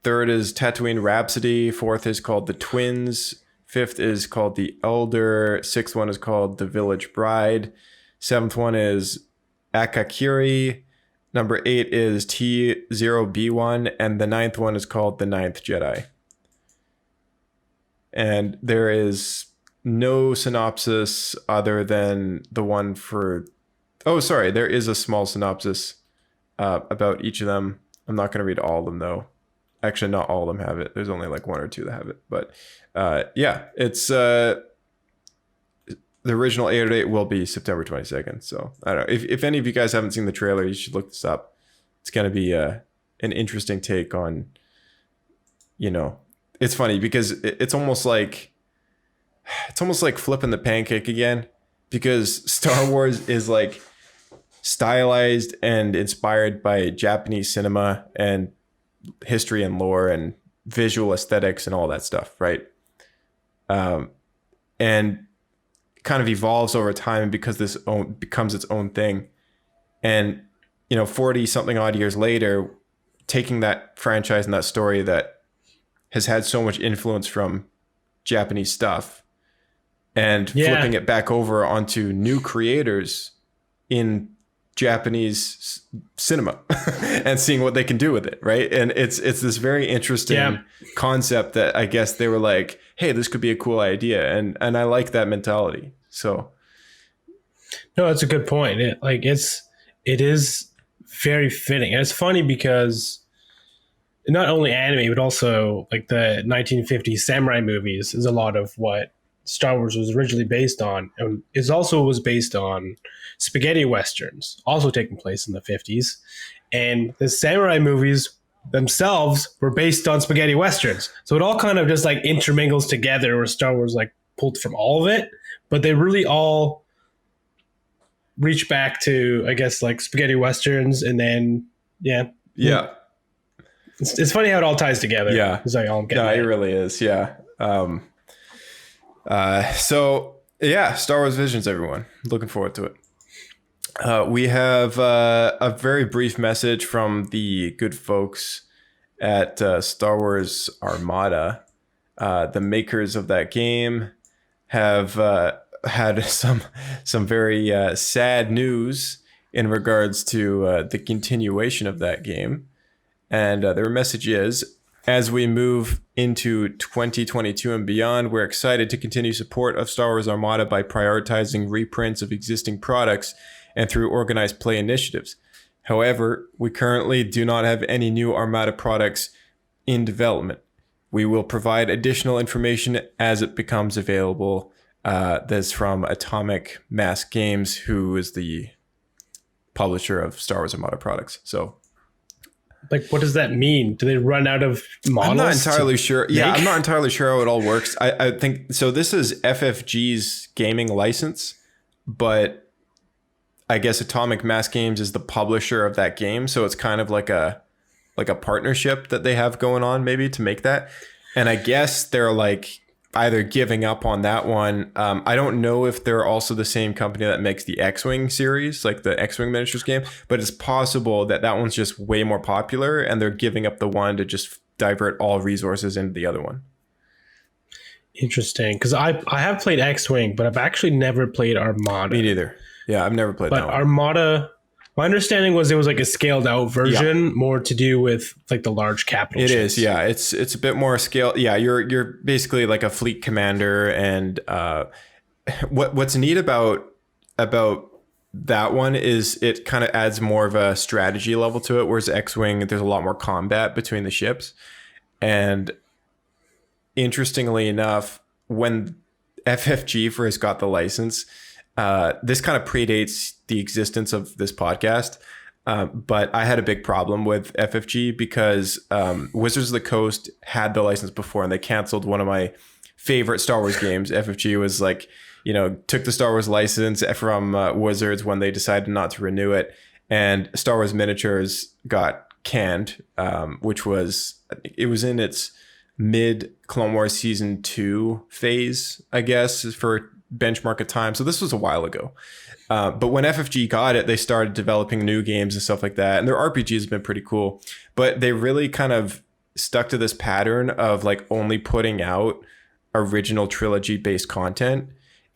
third is Tatooine Rhapsody, fourth is called The Twins, fifth is called The Elder, sixth one is called The Village Bride, seventh one is Akakiri, number 8 is T0B1, and the ninth one is called The Ninth Jedi. And there is no synopsis other than the one for... Oh, sorry. There is a small synopsis about each of them. I'm not going to read all of them, though. Actually, not all of them have it. There's only like one or two that have it. But yeah, it's... the original air date will be September 22nd. So I don't know. If any of you guys haven't seen the trailer, you should look this up. It's going to be an interesting take on, it's funny because it's almost like flipping the pancake again, because Star Wars is like stylized and inspired by Japanese cinema and history and lore and visual aesthetics and all that stuff, right? And kind of evolves over time because becomes its own thing. And 40 something odd years later, taking that franchise and that story that has had so much influence from Japanese stuff and flipping it back over onto new creators in Japanese cinema and seeing what they can do with it, right? And it's this very interesting concept that I guess they were like, hey, this could be a cool idea, and I like that mentality. So no, that's a good point. It is very fitting. And it's funny because not only anime, but also like the 1950s samurai movies is a lot of what Star Wars was originally based on, and it also was based on spaghetti westerns, also taking place in the 50s. And the samurai movies themselves were based on spaghetti westerns. So it all kind of just like intermingles together, where Star Wars like pulled from all of it, but they really all reach back to, I guess, like spaghetti westerns. And then, yeah. It's funny how it all ties together. Yeah. It's like, all it really is. Yeah. So yeah, Star Wars Visions, everyone. Looking forward to it. We have a very brief message from the good folks at Star Wars Armada. The makers of that game have had some very sad news in regards to the continuation of that game. And their message is, as we move into 2022 and beyond, we're excited to continue support of Star Wars Armada by prioritizing reprints of existing products and through organized play initiatives. However, we currently do not have any new Armada products in development. We will provide additional information as it becomes available. That's from Atomic Mass Games, who is the publisher of Star Wars Armada products. So, like, what does that mean? Do they run out of models? I'm not entirely sure. Yeah, I'm not entirely sure how it all works. I think so. This is FFG's gaming license, but I guess Atomic Mass Games is the publisher of that game. So it's kind of like a partnership that they have going on, maybe, to make that. And I guess they're like either giving up on that one. I don't know if they're also the same company that makes the X-Wing series, like the X-Wing miniatures game, but it's possible that that one's just way more popular and they're giving up the one to just divert all resources into the other one. Interesting, because I have played X-Wing, but I've actually never played Armada. Me neither. Yeah, I've never played that one. Armada, my understanding was it was like a scaled out version, more to do with like the large capital. It is, yeah. It's a bit more scale. Yeah, you're basically like a fleet commander, and what's neat about that one is it kind of adds more of a strategy level to it, whereas X-Wing, there's a lot more combat between the ships. And interestingly enough, when FFG first got the license, this kind of predates the existence of this podcast, but I had a big problem with FFG because Wizards of the Coast had the license before and they canceled one of my favorite Star Wars games. FFG was like, took the Star Wars license from Wizards when they decided not to renew it, and Star Wars Miniatures got canned, which was, it was in its mid Clone Wars Season 2 phase, I guess, for benchmark at time. So this was a while ago. But when FFG got it, they started developing new games and stuff like that. And their RPGs have been pretty cool. But they really kind of stuck to this pattern of like only putting out original trilogy based content.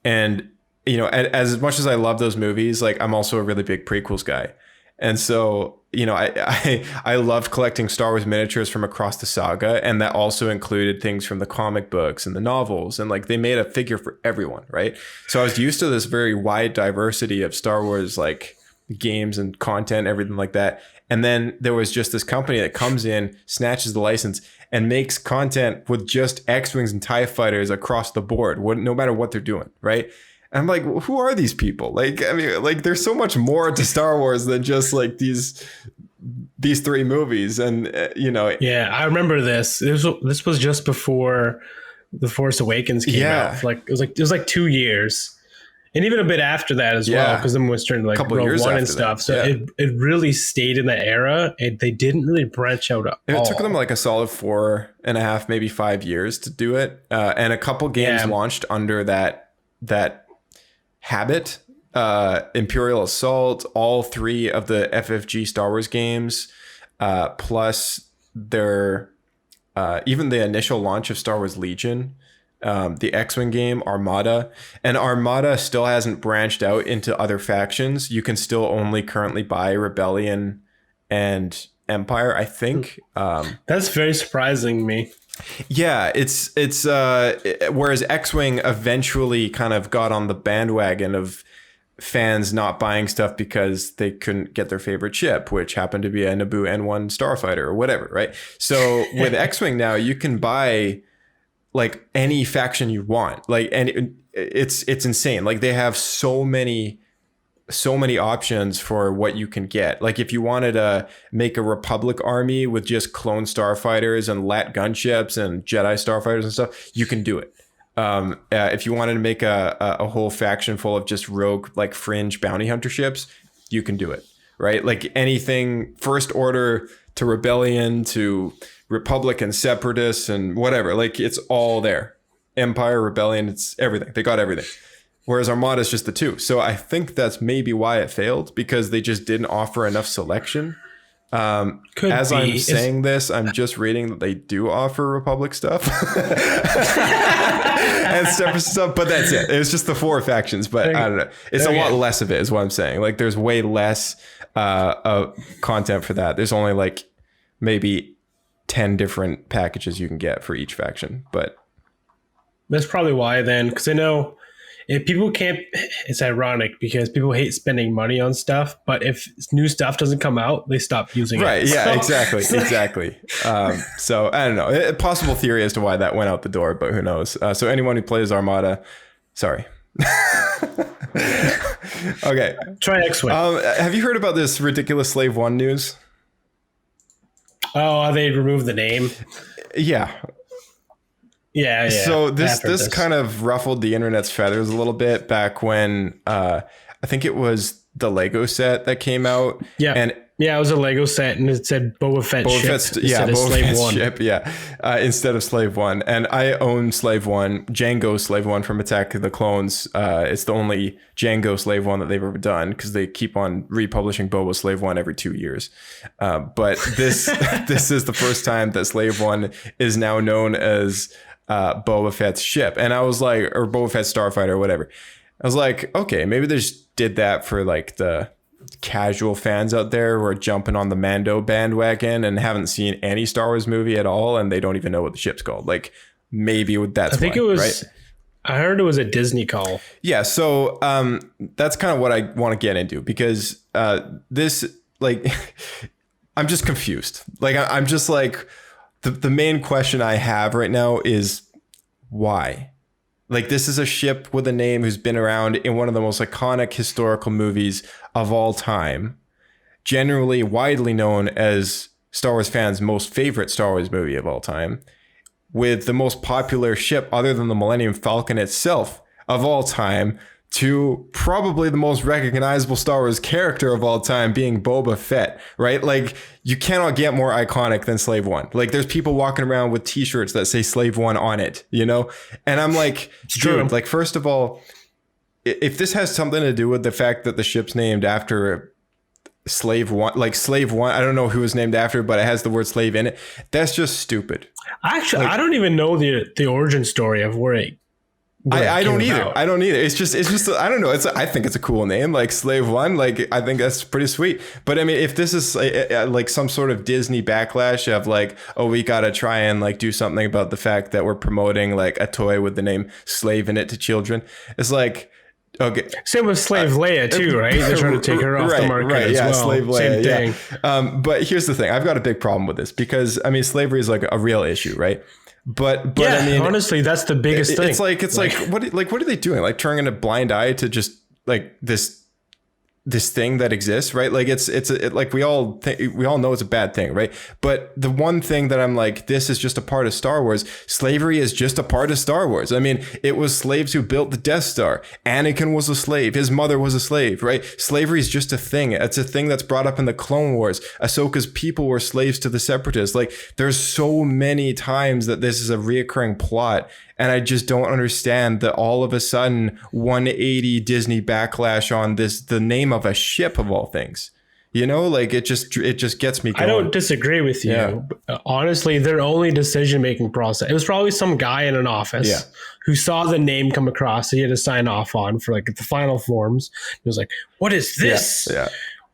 And, as much as I love those movies, like I'm also a really big prequels guy. And so, I loved collecting Star Wars miniatures from across the saga. And that also included things from the comic books and the novels. And like they made a figure for everyone, right? So I was used to this very wide diversity of Star Wars, like games and content, everything like that. And then there was just this company that comes in, snatches the license, and makes content with just X-Wings and TIE fighters across the board, no matter what they're doing, right? And I'm like, who are these people? Like, I mean, like, there's so much more to Star Wars than just like these three movies. And Yeah, I remember this. This was just before The Force Awakens came out. It was like 2 years. And even a bit after that as well, because then we was turned like Rogue One and stuff. So it really stayed in that era. They didn't really branch out at all. It took them like a solid 4.5, maybe 5 years to do it. And a couple games launched under that habit. Imperial Assault, all three of the FFG Star Wars games, plus their even the initial launch of Star Wars Legion, the X-Wing game, Armada. And Armada still hasn't branched out into other factions. You can still only currently buy Rebellion and Empire, I think. That's very surprising to me. Yeah, it's whereas X-Wing eventually kind of got on the bandwagon of fans not buying stuff because they couldn't get their favorite ship, which happened to be a Naboo N1 starfighter or whatever, right? So with X-Wing now, you can buy like any faction you want, like, and it's insane. Like they have so many options for what you can get. Like if you wanted to make a Republic army with just clone starfighters and LAT gunships and Jedi starfighters and stuff, you can do it. If you wanted to make a whole faction full of just rogue, like fringe bounty hunter ships, you can do it, right? Like anything First Order to Rebellion to Republic and Separatists and whatever, like it's all there. Empire, Rebellion, it's everything. They got everything. Whereas Armada is just the two. So I think that's maybe why it failed, because they just didn't offer enough selection. I'm saying this, I'm just reading that they do offer Republic stuff and separate stuff, but that's it. It's just the four factions, but I don't know. It's a lot less of it is what I'm saying. Like there's way less content for that. There's only like maybe 10 different packages you can get for each faction, but that's probably why then, because I know if people can't, it's ironic because people hate spending money on stuff, but if new stuff doesn't come out, they stop using it. Right. Yeah, So- exactly. So I don't know. A possible theory as to why that went out the door, but who knows? So anyone who plays Armada, sorry. Okay. Try X-Wing. Have you heard about this ridiculous Slave One news? Oh, they removed the name. Yeah. Yeah. So I've this heard kind of ruffled the internet's feathers a little bit back when I think it was the Lego set that came out. Yeah. And it was a Lego set and it said Boba Fett ship instead of Boba Slave Fett's One. ship, instead of Slave One. And I own Slave One, Jango Slave One from Attack of the Clones. It's the only Jango Slave One that they've ever done because they keep on republishing Boba Slave One every 2 years. But this this is the first time that Slave One is now known as Boba Fett's ship. And I was like, or Boba Fett Starfighter or whatever. I was like, okay, maybe they just did that for like the casual fans out there who are jumping on the Mando bandwagon and haven't seen any Star Wars movie at all, and they don't even know what the ship's called. Like maybe that's I think why, it was. right? I heard it was a Disney call. Yeah, so that's kind of what I want to get into because this, like, I'm just confused. Like, I'm just like, the main question I have right now is why? Like, this is a ship with a name who's been around in one of the most iconic historical movies of all time, generally widely known as Star Wars fans' most favorite Star Wars movie of all time, with the most popular ship other than the Millennium Falcon itself of all time, to probably the most recognizable Star Wars character of all time being Boba Fett, right? Like, you cannot get more iconic than Slave One. Like, there's people walking around with t-shirts that say Slave One on it, you know? And I'm like, dude, like, first of all, if this has something to do with the fact that the ship's named after Slave One, like Slave One, I don't know who was named after, but it has the word slave in it. That's just stupid. Actually, I don't even know the origin story of where it. I don't either. I don't either. It's just I don't know. I think it's a cool name, like Slave One. Like, I think that's pretty sweet. But I mean, if this is like some sort of Disney backlash of like, oh, we got to try and like do something about the fact that we're promoting like a toy with the name slave in it to children, it's like, okay. Same with Slave Leia too, right? They're trying to take her off the market as well. Slave Leia, Same thing. But here's the thing. I've got a big problem with this because I mean, slavery is like a real issue, right? But yeah, I mean, honestly, that's the biggest thing. It's like what are they doing? Like turning a blind eye to just like this thing that exists, right? Like it's like we all know it's a bad thing, right? But the one thing that I'm like, this is just a part of Star Wars. Slavery is just a part of Star Wars. I mean, it was slaves who built the Death Star. Anakin was a slave. His mother was a slave, right? Slavery is just a thing. It's a thing that's brought up in the Clone Wars. Ahsoka's people were slaves to the Separatists. Like, there's so many times that this is a reoccurring plot. And I just don't understand that all of a sudden 180 Disney backlash on this, the name of a ship of all things, you know, like it just gets me going. I don't disagree with you. Yeah. Honestly, their only decision-making process, it was probably some guy in an office who saw the name come across that he had to sign off on for like the final forms. He was like, what is this? Yeah.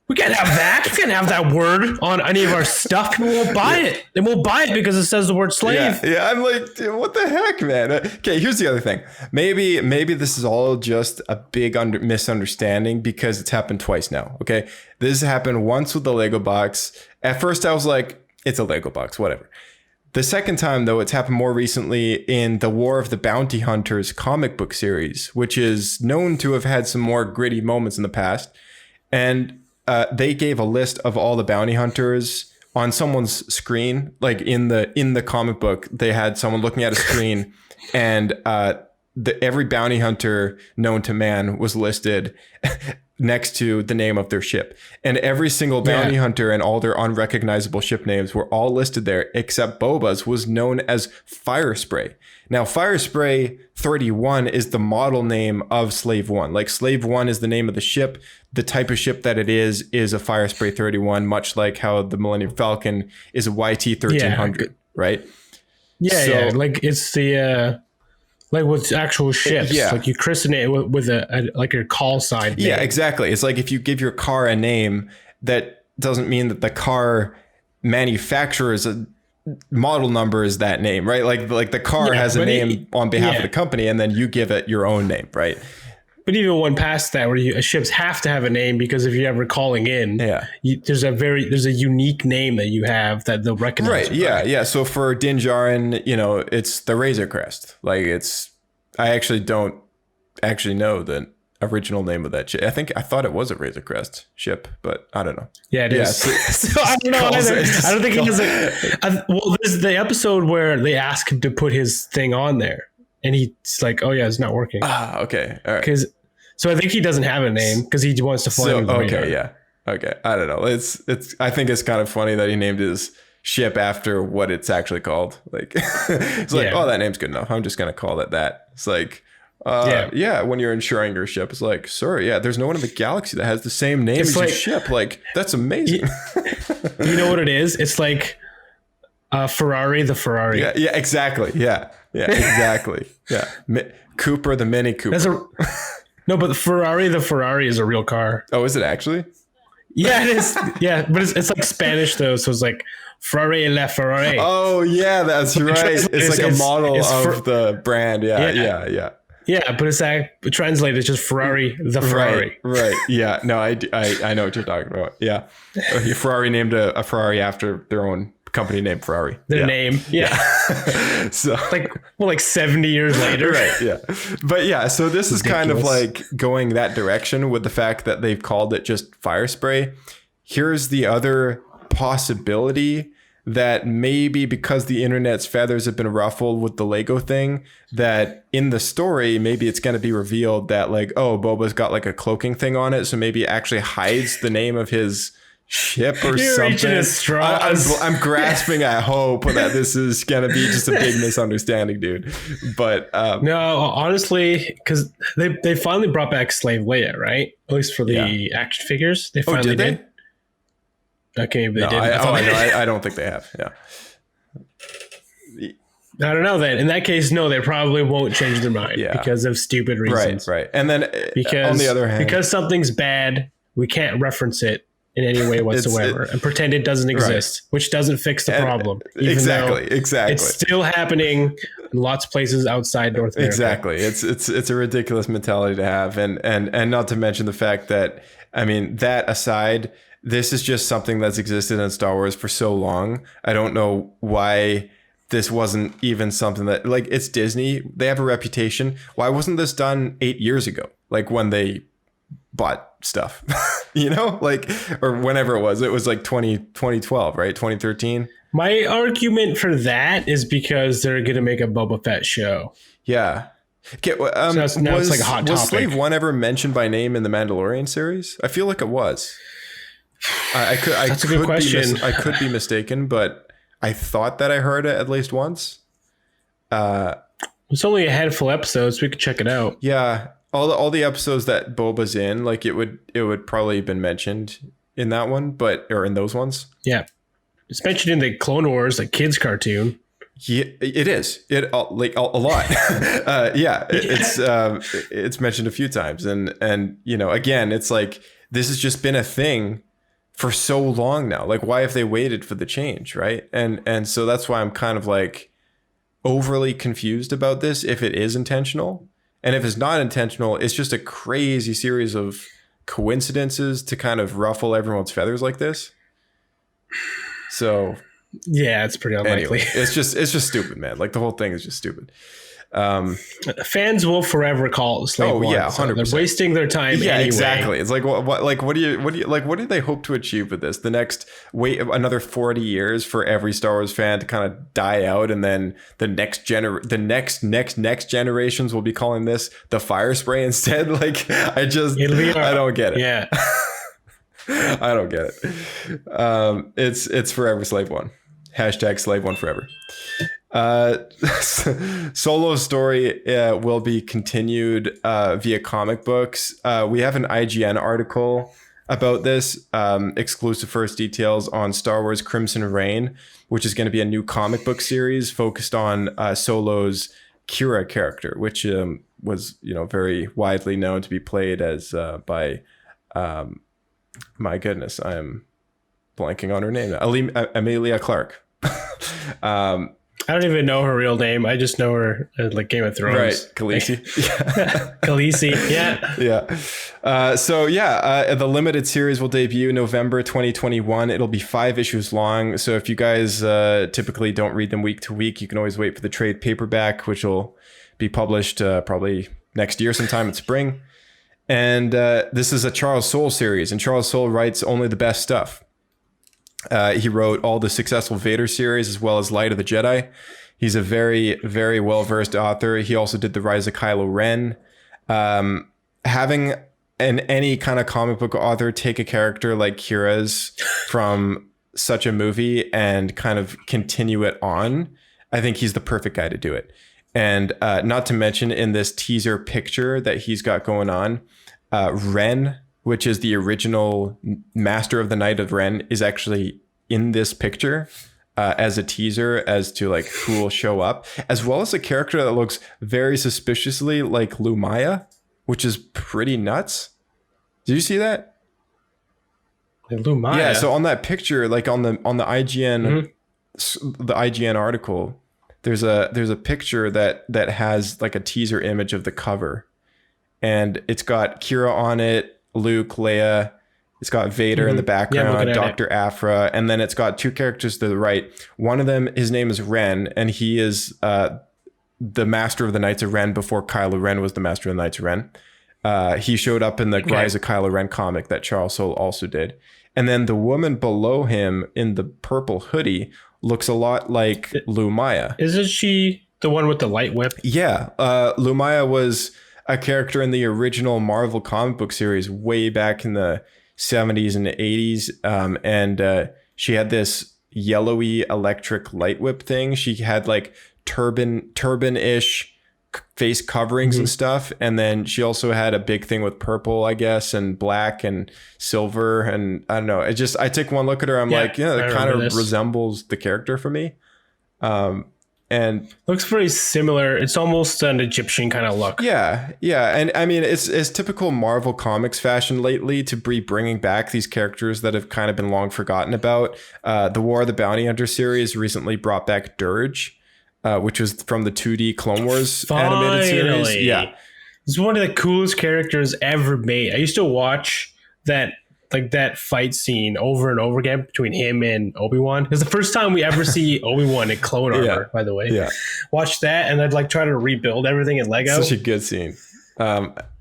We can't have that. We can't have that word on any of our stuff. People won't buy it. They won't buy it because it says the word slave. Yeah, I'm like, dude, what the heck, man? Okay, here's the other thing. Maybe this is all just a big misunderstanding because it's happened twice now. Okay, this happened once with the Lego box. At first, I was like, it's a Lego box, whatever. The second time, though, it's happened more recently in the War of the Bounty Hunters comic book series, which is known to have had some more gritty moments in the past. And they gave a list of all the bounty hunters on someone's screen. Like in the comic book, they had someone looking at a screen and every bounty hunter known to man was listed next to the name of their ship. And every single bounty hunter and all their unrecognizable ship names were all listed there, except Boba's was known as Fire Spray. Now, Fire Spray 31 is the model name of Slave One. Like, Slave One is the name of the ship. The type of ship that it is a Fire Spray 31, much like how the Millennium Falcon is a YT 1300, right? Yeah, like it's the like with actual ships. Like you christen it with a like your call sign name. Yeah, exactly. It's like if you give your car a name, that doesn't mean that the car manufacturer's model number is that name, right? Like the car has a name on behalf of the company, and then you give it your own name, right? But even one past that, where ships have to have a name, because if you're ever calling in, there's a unique name that you have that they'll recognize. Right. Yeah. So for Din Djarin, it's the Razor Crest. Like I actually don't know the original name of that ship. I thought it was a Razor Crest ship, but I don't know. Yeah, it is. So I don't know either. I don't think he has well, there's the episode where they ask him to put his thing on there. And he's like, "Oh yeah, it's not working." Ah, okay, all right. So I think he doesn't have a name because he wants to fly. Okay, yeah, okay. I don't know. It's. I think it's kind of funny that he named his ship after what it's actually called. Like, it's like, oh, that name's good enough. I'm just gonna call it that. It's like, when you're insuring your ship, it's like, sir, there's no one in the galaxy that has the same name as your ship. Like, that's amazing. You know what it is? It's like Ferrari, the Ferrari. Yeah, exactly. Yeah, exactly. Yeah, Cooper, the Mini Cooper. No, but the Ferrari is a real car. Oh, is it actually? Yeah, it is. Yeah, but it's like Spanish though, so it's like Ferrari la Ferrari. Oh yeah, that's right. It's like a model of the brand. Yeah. Yeah, but it's translated. It's just Ferrari, the Ferrari. Right. Yeah. No, I know what you're talking about. Yeah. Ferrari named a Ferrari after their own company named Ferrari. Their name. Yeah. So like 70 years later. Right. Yeah. But yeah, so this is kind of like going that direction with the fact that they've called it just fire spray. Here's the other possibility, that maybe because the internet's feathers have been ruffled with the Lego thing, that in the story, maybe it's going to be revealed that like, oh, Boba's got like a cloaking thing on it. So maybe it actually hides the name of his ship or something. I'm grasping at hope that this is going to be just a big misunderstanding, dude. But no, honestly, because they finally brought back Slave Leia, right? At least for the action figures. They finally did. Okay, maybe they didn't. I don't think they have. Yeah. I don't know then. In that case, no, they probably won't change their mind because of stupid reasons. Right. And then on the other hand, because something's bad, we can't reference it in any way whatsoever and pretend it doesn't exist, which doesn't fix the problem. Exactly. It's still happening in lots of places outside North America. Exactly. It's a ridiculous mentality to have. And not to mention the fact that, I mean, that aside, this is just something that's existed in Star Wars for so long. I don't know why this wasn't even something that, like, it's Disney. They have a reputation. Why wasn't this done 8 years ago? Like when they bought stuff, like, or whenever it was like 2012, right? 2013. My argument for that is because they're going to make a Boba Fett show. Yeah. Okay, it's like a hot topic. Was Slave One ever mentioned by name in the Mandalorian series? I feel like it was. That's a good question. I could be mistaken, but I thought that I heard it at least once. It's only a handful of episodes. We could check it out. Yeah, all the episodes that Boba's in, like it would probably have been mentioned in that one, or in those ones. Yeah, it's mentioned in the Clone Wars, like kids cartoon. Yeah, it is. Like a lot. It's mentioned a few times, and again, it's like this has just been a thing for so long now. Like, why have they waited for the change, right? And so that's why I'm kind of like overly confused about this, if it is intentional. And if it's not intentional, it's just a crazy series of coincidences to kind of ruffle everyone's feathers like this. So yeah, it's pretty unlikely. Anyway, it's just stupid, man. Like the whole thing is just stupid. Fans will forever call it Slave One. Yeah, 100%. They're wasting their time. Yeah, anyway. Exactly. It's like what do they hope to achieve with this? The next another 40 years for every Star Wars fan to kind of die out, and then the next generations will be calling this the fire spray instead. Like I don't get it. Yeah. I don't get it. It's forever Slave One. # Slave One forever. Solo's story will be continued via comic books. We have an IGN article about this, exclusive first details on Star Wars Crimson Reign, which is going to be a new comic book series focused on Solo's Qui'ra character, which was very widely known to be played as by my goodness, I'm blanking on her name, Amelia Clark. I don't even know her real name. I just know her like Game of Thrones. Right, Khaleesi. Khaleesi, yeah. Yeah. The limited series will debut November 2021. It'll be 5 issues long. So if you guys typically don't read them week to week, you can always wait for the trade paperback, which will be published probably next year sometime in spring. And this is a Charles Soule series, and Charles Soule writes only the best stuff. He wrote all the successful Vader series as well as Light of the Jedi. He's a very, very well-versed author. He also did The Rise of Kylo Ren. Having any kind of comic book author take a character like Qui'ra's from such a movie and kind of continue it on, I think he's the perfect guy to do it. And not to mention in this teaser picture that he's got going on, Ren, which is the original Master of the Night of Ren, is actually in this picture as a teaser as to like who will show up, as well as a character that looks very suspiciously like Lumaya, which is pretty nuts. Did you see that? Lumaya. Yeah. So on that picture, like on the IGN, the IGN article, there's a picture that has like a teaser image of the cover, and it's got Qui'ra on it, Luke, Leia. It's got Vader in the background, Dr. Aphra, and then it's got 2 characters to the right. One of them, his name is Ren, and he is the Master of the Knights of Ren before Kylo Ren was the Master of the Knights of Ren. He showed up in the Rise of Kylo Ren comic that Charles Soule also did. And then the woman below him in the purple hoodie looks a lot like Lumaya. Isn't she the one with the light whip? Yeah. Lumaya was a character in the original Marvel comic book series way back in the 70s and 80s. And she had this yellowy electric light whip thing. She had like turban-ish face coverings and stuff. And then she also had a big thing with purple, I guess, and black and silver. And I don't know. I take one look at her. I'm like, yeah, it kind of resembles the character for me. And looks very similar. It's almost an Egyptian kind of look. Yeah. And I mean, it's typical Marvel Comics fashion lately to be bringing back these characters that have kind of been long forgotten about. The War of the Bounty Hunter series recently brought back Dirge, which was from the 2D Clone Wars animated series. Yeah. It's one of the coolest characters ever made. I used to watch that fight scene over and over again between him and Obi-Wan. It's the first time we ever see Obi-Wan in clone armor, by the way. Yeah. Watch that, and I'd like try to rebuild everything in Lego. Such a good scene.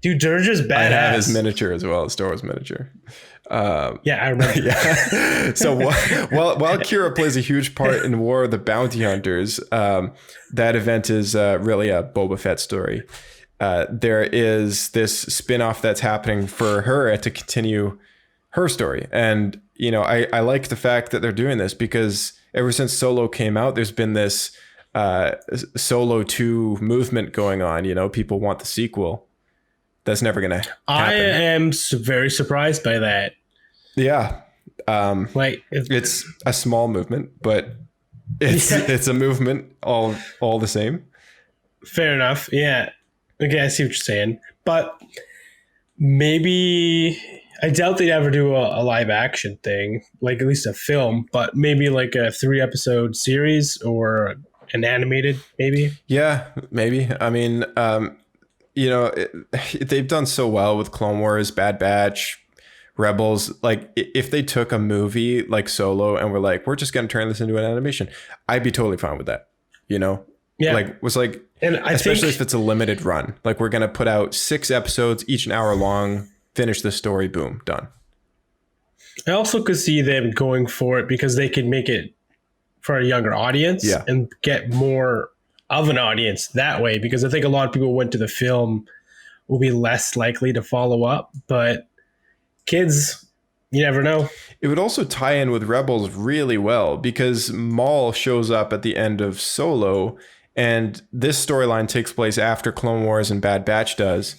Dude, Dirge is badass. I have his miniature as well, Star Wars miniature. Yeah, I remember. Yeah. So while Qui'ra plays a huge part in War of the Bounty Hunters, that event is really a Boba Fett story. There is this spin-off that's happening for her to continue her story. And, you know, I like the fact that they're doing this because ever since Solo came out, there's been this Solo 2 movement going on. You know, people want the sequel. That's never going to happen. I am very surprised by that. Yeah. It's a small movement, but it's a movement all the same. Fair enough. Yeah. Okay, I see what you're saying. But maybe I doubt they'd ever do a live action thing, like at least a film, but maybe like a 3-episode series or an animated, maybe. Yeah, maybe. I mean, you know, they've done so well with Clone Wars, Bad Batch, Rebels. Like, if they took a movie like Solo and were like, we're just going to turn this into an animation, I'd be totally fine with that. You know? Yeah. Like, was like, and especially if it's a limited run. Like, we're going to put out 6 episodes, each an hour long, finish the story, boom, done. I also could see them going for it because they could make it for a younger audience and get more of an audience that way, because I think a lot of people who went to the film will be less likely to follow up, but kids, you never know. It would also tie in with Rebels really well because Maul shows up at the end of Solo, and this storyline takes place after Clone Wars and Bad Batch does.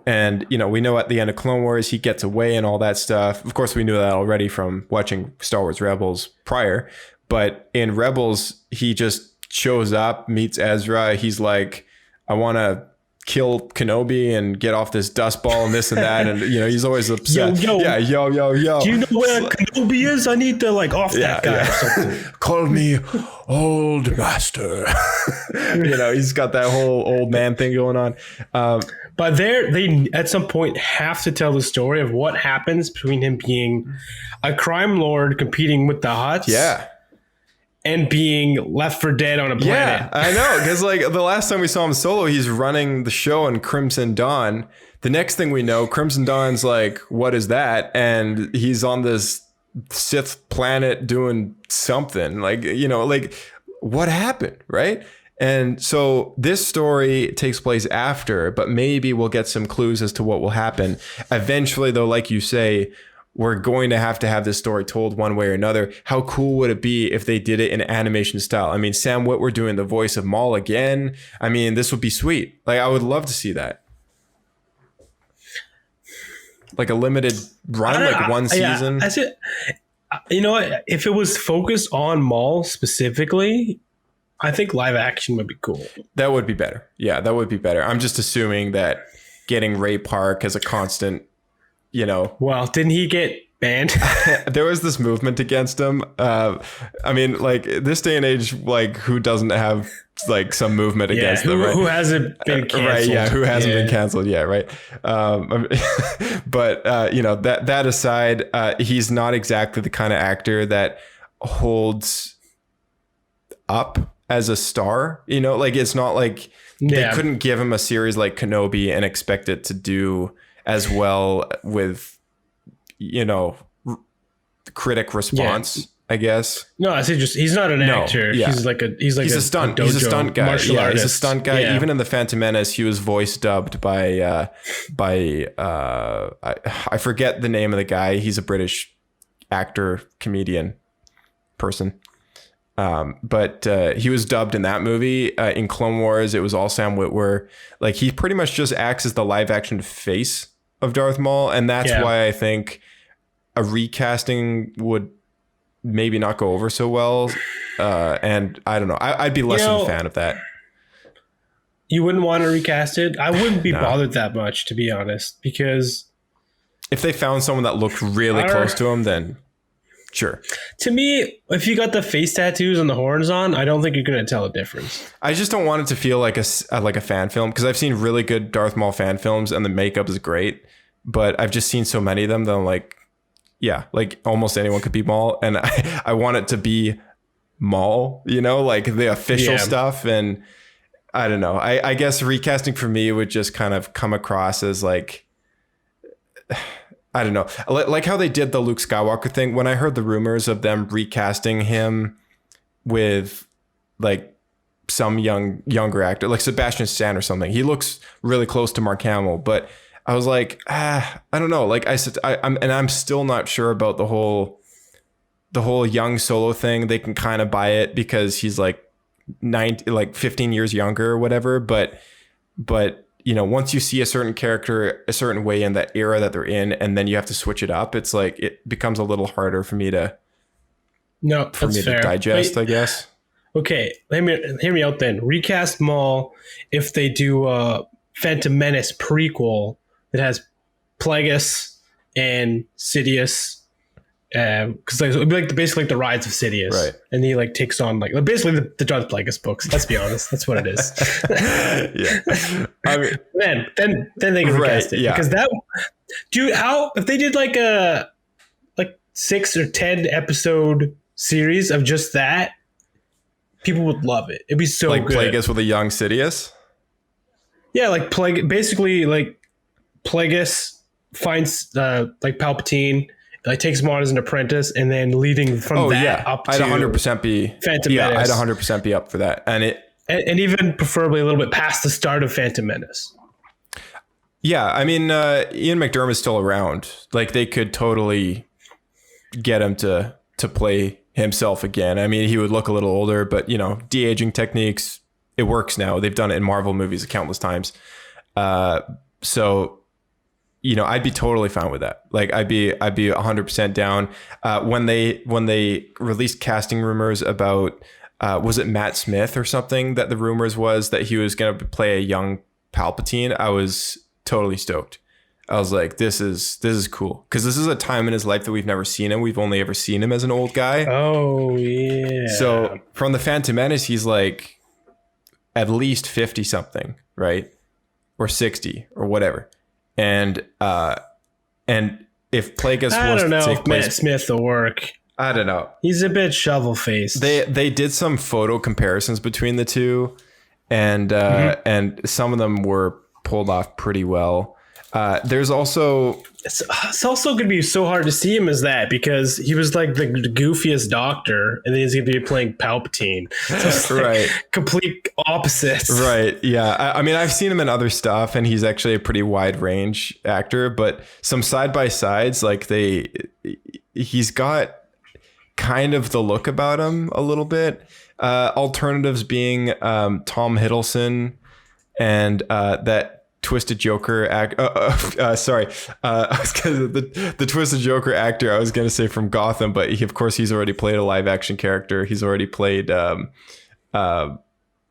And, you know, we know at the end of Clone Wars, he gets away and all that stuff. Of course, we knew that already from watching Star Wars Rebels prior. But in Rebels, he just shows up, meets Ezra. He's like, I want to kill Kenobi and get off this dust ball and this and that, and you know he's always upset. Yo. Do you know where Kenobi is? I need to like off that guy or something. Call me old master. You know, he's got that whole old man thing going on. But they at some point have to tell the story of what happens between him being a crime lord competing with the Hutts. Yeah. And being left for dead on a planet. Yeah, I know. Because like the last time we saw him solo, he's running the show in Crimson Dawn. The next thing we know, Crimson Dawn's like, what is that? And he's on this Sith planet doing something. Like, you know, like what happened, right? And so this story takes place after, but maybe we'll get some clues as to what will happen. Eventually, though, like you say, we're going to have this story told one way or another. How cool would it be if they did it in animation style? I mean, Sam Witwer doing the voice of Maul again. I mean, this would be sweet. Like, I would love to see that. Like a limited run, like one season. Yeah, you know what? If it was focused on Maul specifically, I think live action would be cool. That would be better. Yeah, that would be better. I'm just assuming that getting Ray Park as a constant, you know. Well, didn't he get banned? There was this movement against him. I mean, like this day and age, like who doesn't have like some movement against them? Right? Who hasn't been canceled? Right? Yeah, who hasn't been canceled? Yeah, right. But you know, that aside, he's not exactly the kind of actor that holds up as a star. You know, like it's not like they couldn't give him a series like Kenobi and expect it to do as well with, you know, critic response, I guess. No, I say just he's not an actor. Yeah. He's a stunt guy. He's a stunt guy. Martial artist. He's a stunt guy. Yeah. Even in the Phantom Menace, he was voice dubbed by I forget the name of the guy. He's a British actor, comedian person. But he was dubbed in that movie. In Clone Wars, it was all Sam Witwer. Like he pretty much just acts as the live action face of Darth Maul, and that's why I think a recasting would maybe not go over so well. And I don't know. I'd be less of a fan of that. You wouldn't want to recast it? I wouldn't be bothered that much, to be honest, because if they found someone that looked really close to him, then sure. To me, if you got the face tattoos and the horns on, I don't think you're going to tell a difference. I just don't want it to feel like a fan film, because I've seen really good Darth Maul fan films and the makeup is great, but I've just seen so many of them that I'm like, yeah, like almost anyone could be Maul, and I want it to be Maul, you know, like the official stuff. And I don't know. I guess recasting for me would just kind of come across as like, I don't know, like how they did the Luke Skywalker thing. When I heard the rumors of them recasting him with like some younger actor, like Sebastian Stan or something, he looks really close to Mark Hamill, but I was like, I don't know. Like I said, I'm still not sure about the whole young Solo thing. They can kind of buy it because he's like 15 years younger or whatever. But you know, once you see a certain character a certain way in that era that they're in, and then you have to switch it up, it's like it becomes a little harder for me to digest, I guess. Okay, hear me out then. Recast Maul if they do a Phantom Menace prequel that has Plagueis and Sidious, because it'll be like basically like the Rise of Sidious, right? And he like takes on like basically the Darth Plagueis books. Let's be honest, that's what it is. Yeah, I mean, then they can recast it, because that, dude, how if they did like a 6 or 10 episode series of just that, people would love it. It'd be so like good. Plagueis with a young Sidious. Yeah, like basically like Plagueis finds like Palpatine, like takes him on as an apprentice, and then leading from up to I'd 100% be Phantom Menace. I'd 100% be up for that, and even preferably a little bit past the start of Phantom Menace. Yeah, I mean, Ian McDermott's still around. Like they could totally get him to play himself again. I mean, he would look a little older, but you know, de-aging techniques, it works now. They've done it in Marvel movies countless times. So, you know, I'd be totally fine with that. Like I'd be 100% down. When they released casting rumors about, was it Matt Smith or something, that the rumors was that he was going to play a young Palpatine, I was totally stoked. I was like, this is cool, because this is a time in his life that we've never seen him. We've only ever seen him as an old guy. Oh yeah. So from the Phantom Menace, he's like at least 50 something, right? Or 60 or whatever. And if Plagueis I was don't know to take if place, Matt Smith will work. I don't know. He's a bit shovel faced. They did some photo comparisons between the two, and some of them were pulled off pretty well. There's also it's also going to be so hard to see him as that, because he was like the goofiest doctor, and then he's going to be playing Palpatine. So it's like right, complete opposites. Right. Yeah. I mean, I've seen him in other stuff, and he's actually a pretty wide range actor. But some side by sides, like he's got kind of the look about him a little bit. Alternatives being Tom Hiddleston and that Twisted Joker the Twisted Joker actor I was gonna say from Gotham, but of course he's already played a live action character. He's already played the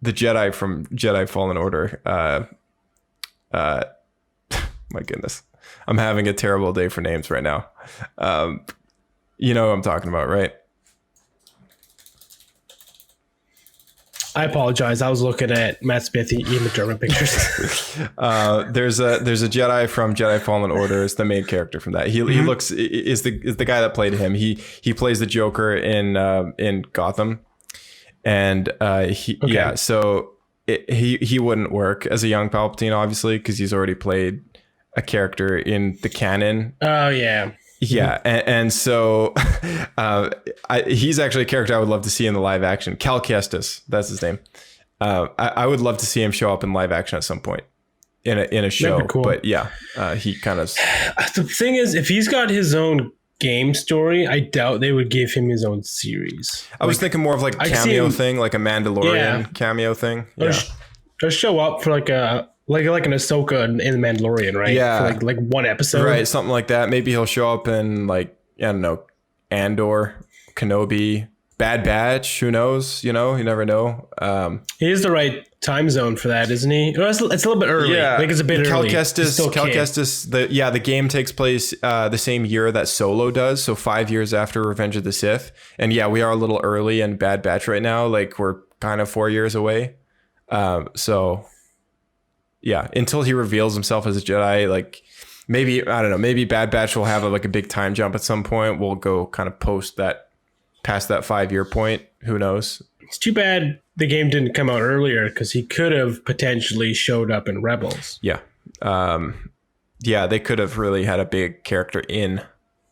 Jedi from Jedi Fallen Order. My goodness, I'm having a terrible day for names right now. You know what I'm talking about, right? I apologize. I was looking at Matt Smith and Ian McDermott pictures. There's a Jedi from Jedi Fallen Order. Is the main character from that. He looks is the guy that played him. He plays the Joker in Gotham, and So he wouldn't work as a young Palpatine, obviously, because he's already played a character in the canon. Oh yeah. Yeah, and so he's actually a character I would love to see in the live action. Cal Kestis, that's his name. I would love to see him show up in live action at some point in a show. Cool. But yeah, he kind of. The thing is, if he's got his own game story, I doubt they would give him his own series. I was thinking more of like a cameo thing, like a Mandalorian cameo thing. Yeah. Or show up for like an Ahsoka in the Mandalorian, right? Yeah, for like one episode, right? Something like that. Maybe he'll show up in like, I don't know, Andor, Kenobi, Bad Batch. Who knows? You know, you never know. He is the right time zone for that, isn't he? It's a little bit early. Yeah, I think it's a bit early. Cal Kestis. The game takes place the same year that Solo does, so 5 years after Revenge of the Sith. And yeah, we are a little early in Bad Batch right now. Like we're kind of 4 years away. So. Yeah, until he reveals himself as a Jedi, like maybe, I don't know, maybe Bad Batch will have a big time jump at some point. We'll go kind of past that 5 year point. Who knows? It's too bad the game didn't come out earlier, because he could have potentially showed up in Rebels. Yeah. Yeah, they could have really had a big character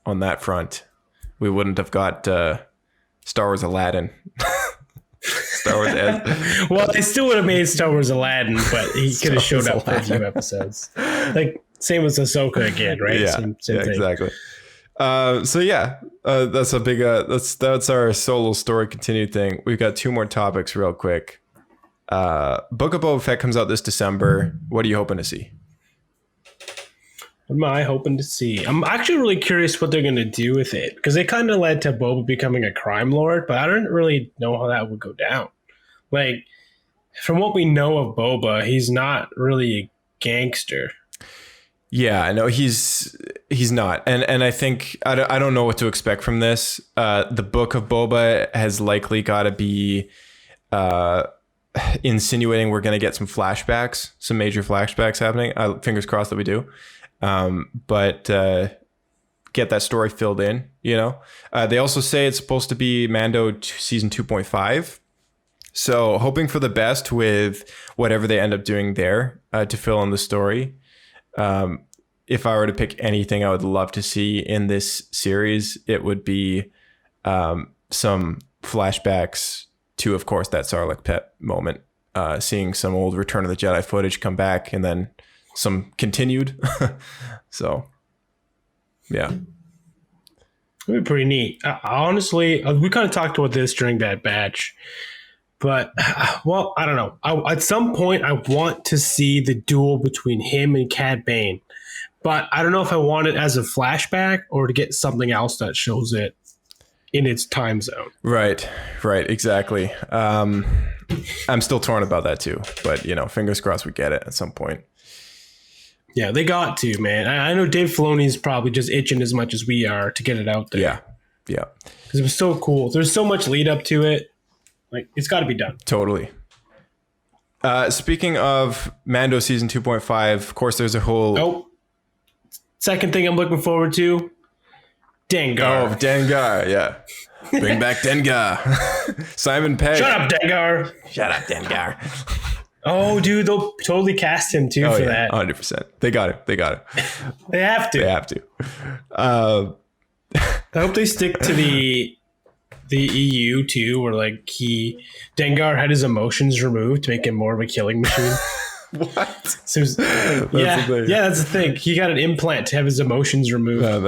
on that front. We wouldn't have got Star Wars Aladdin. Star Wars Ed. Well, they still would have made Star Wars Aladdin, but he could have showed up for a few episodes. Like same with Ahsoka again, right? Yeah, same thing. Exactly. So yeah, that's a big that's our solo story continued thing. We've got two more topics real quick. Book of Boba Fett comes out this December. What are you hoping to see? What am I hoping to see? I'm actually really curious what they're going to do with it, because they kind of led to Boba becoming a crime lord, but I don't really know how that would go down. Like, from what we know of Boba, he's not really a gangster. Yeah, I know he's not, and I think I don't know what to expect from this. The Book of Boba has likely got to be insinuating we're going to get some flashbacks, some major flashbacks happening. Fingers crossed that we do. But get that story filled in, you know. They also say it's supposed to be Mando season 2.5. So hoping for the best with whatever they end up doing there to fill in the story. If I were to pick anything I would love to see in this series, it would be some flashbacks to, of course, that Sarlacc pit moment. Seeing some old Return of the Jedi footage come back, and then some continued. So, yeah. It'd be pretty neat. Honestly, we kind of talked about this during Bad Batch. But, well, I don't know. At some point, I want to see the duel between him and Cad Bane. But I don't know if I want it as a flashback or to get something else that shows it in its time zone. Right, exactly. I'm still torn about that too. But fingers crossed we get it at some point. Yeah, they got to, man. I know Dave Filoni's probably just itching as much as we are to get it out there. Yeah. Because it was so cool. There's so much lead up to it. Like, it's got to be done. Totally. Speaking of Mando season 2.5, of course, there's a whole... Second thing I'm looking forward to, Dengar. Oh, Dengar, yeah. Bring back Dengar. Simon Pegg. Shut up, Dengar. Shut up, Dengar. Oh, dude, they'll totally cast him too for that. 100%. They got it. They have to. I hope they stick to the EU too, where like Dengar had his emotions removed to make him more of a killing machine. What? So that's the thing. He got an implant to have his emotions removed. No,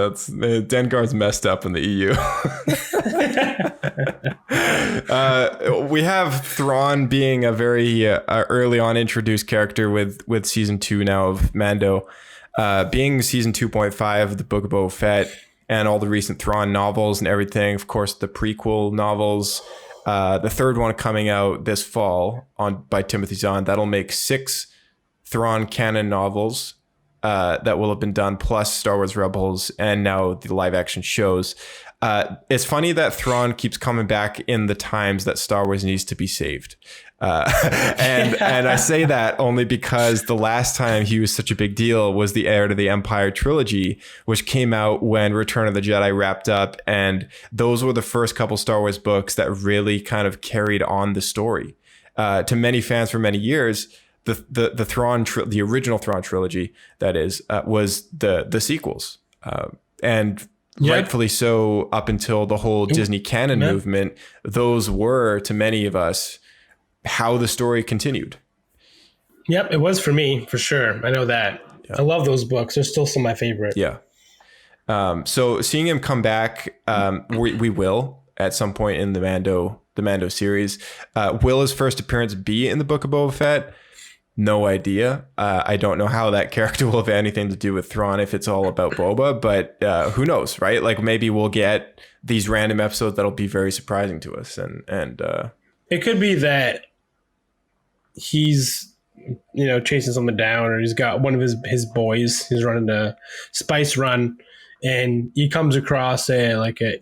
Dengar's messed up in the EU. We have Thrawn being a very early on introduced character with season 2 now of Mando, being season 2.5 of the Book of Boba Fett and all the recent Thrawn novels and everything. Of course, the prequel novels. The third one coming out this fall by Timothy Zahn. That'll make 6 Thrawn canon novels that will have been done, plus Star Wars Rebels and now the live action shows. It's funny that Thrawn keeps coming back in the times that Star Wars needs to be saved. And I say that only because the last time he was such a big deal was the Heir to the Empire trilogy, which came out when Return of the Jedi wrapped up. And those were the first couple Star Wars books that really kind of carried on the story. To many fans for many years, the Thrawn, the original Thrawn trilogy, that is, was the sequels. And rightfully so, up until the whole Disney canon movement, those were, to many of us, how the story continued. Yep, it was for me, for sure. I know that. Yeah. I love those books. They're still some of my favorite. Yeah. So seeing him come back, we will at some point in the Mando series. Will his first appearance be in the Book of Boba Fett? No idea. I don't know how that character will have anything to do with Thrawn if it's all about Boba, but who knows, right? Like maybe we'll get these random episodes that'll be very surprising to us, and it could be that he's chasing someone down, or he's got one of his boys. He's running a spice run, and he comes across a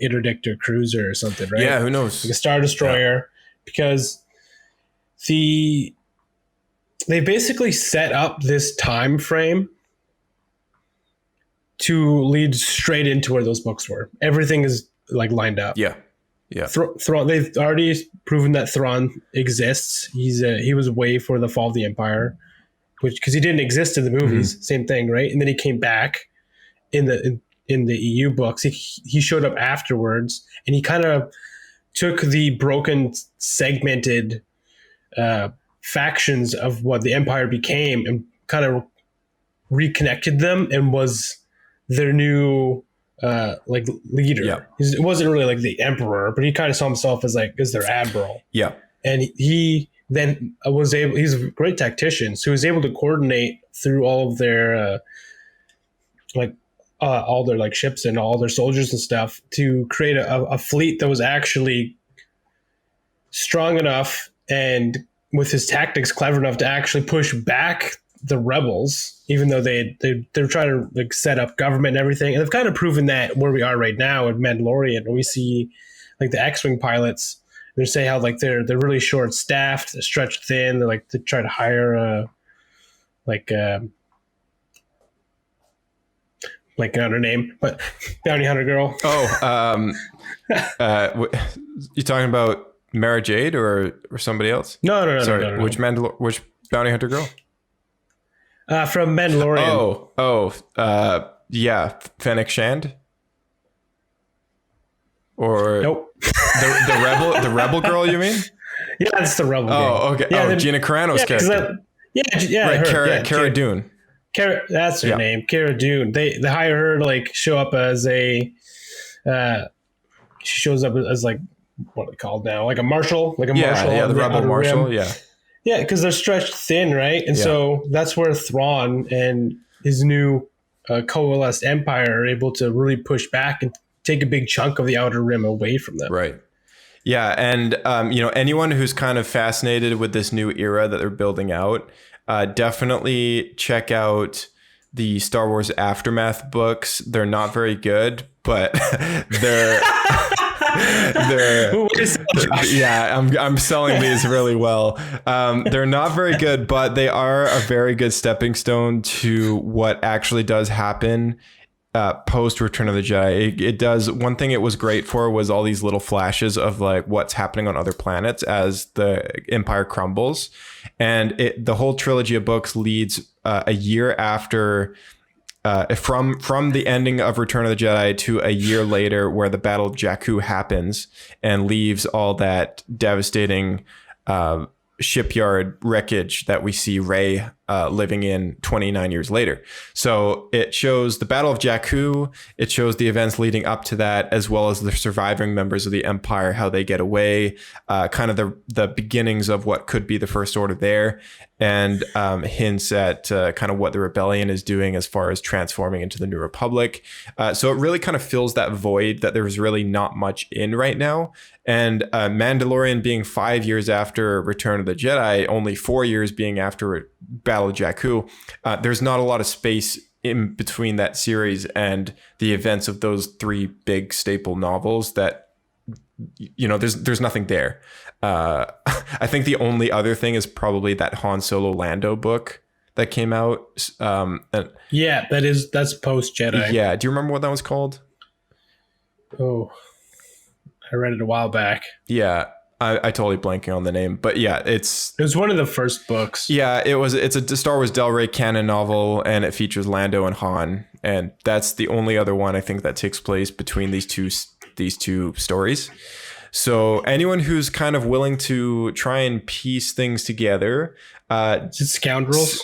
interdictor cruiser or something, right? Yeah, who knows? Like a Star Destroyer, because they basically set up this time frame to lead straight into where those books were. Everything is like lined up. Yeah. Thrawn. They've already proven that Thrawn exists. He was way for the fall of the Empire, because he didn't exist in the movies. Mm-hmm. Same thing, right? And then he came back in the EU books. He showed up afterwards, and he kind of took the broken, segmented factions of what the Empire became and kind of reconnected them, and was their new leader. Yeah. It wasn't really like the emperor, but he kind of saw himself as their admiral. Yeah. And he then he's a great tactician, so he was able to coordinate through all of their all their ships and all their soldiers and stuff to create a fleet that was actually strong enough and with his tactics clever enough to actually push back the rebels, even though they're trying to set up government and everything. And they've kind of proven that where we are right now in Mandalorian, when we see the X-Wing pilots, they say how they're really short staffed, stretched thin. They're they try to hire on her name, but bounty hunter girl. Oh, you talking about Mara Jade or somebody else? No. Sorry, no. Which bounty hunter girl? From Mandalorian. Yeah, Fennec Shand. Or nope. the rebel girl, you mean? Yeah, it's the rebel girl. Oh, okay. Yeah, Gina Carano's character. Right, Cara Dune. That's her name, Cara Dune. They hire her to show up as a. She shows up as what are they called now? Like a marshal, marshal. Yeah, the rebel marshal. Rim. Yeah. Yeah, because they're stretched thin, right? And so that's where Thrawn and his new coalesced empire are able to really push back and take a big chunk of the Outer Rim away from them. Right. Yeah, and anyone who's kind of fascinated with this new era that they're building out, definitely check out the Star Wars Aftermath books. They're not very good, but they're yeah, I'm selling these really well. They're not very good, but they are a very good stepping stone to what actually does happen post Return of the Jedi. It does. One thing it was great for was all these little flashes of like what's happening on other planets as the Empire crumbles, and the whole trilogy of books leads a year after. From the ending of Return of the Jedi to a year later, where the Battle of Jakku happens and leaves all that devastating shipyard wreckage that we see Rey living in 29 years later. So it shows the Battle of Jakku, it shows the events leading up to that, as well as the surviving members of the Empire, how they get away, kind of the beginnings of what could be the First Order there, and hints at kind of what the rebellion is doing as far as transforming into the New Republic. So it really kind of fills that void that there's really not much in right now. And Mandalorian being 5 years after Return of the Jedi, only 4 years being after Battle of Jakku, there's not a lot of space in between that series and the events of those three big staple novels that, there's nothing there. I think the only other thing is probably that Han Solo Lando book that came out. That's post Jedi. Yeah. Do you remember what that was called? Oh, I read it a while back. Yeah. I totally blanking on the name, but yeah, it was one of the first books. Yeah, it's a Star Wars Del Rey canon novel, and it features Lando and Han, and that's the only other one I think that takes place between these two stories. So anyone who's kind of willing to try and piece things together, is it Scoundrels?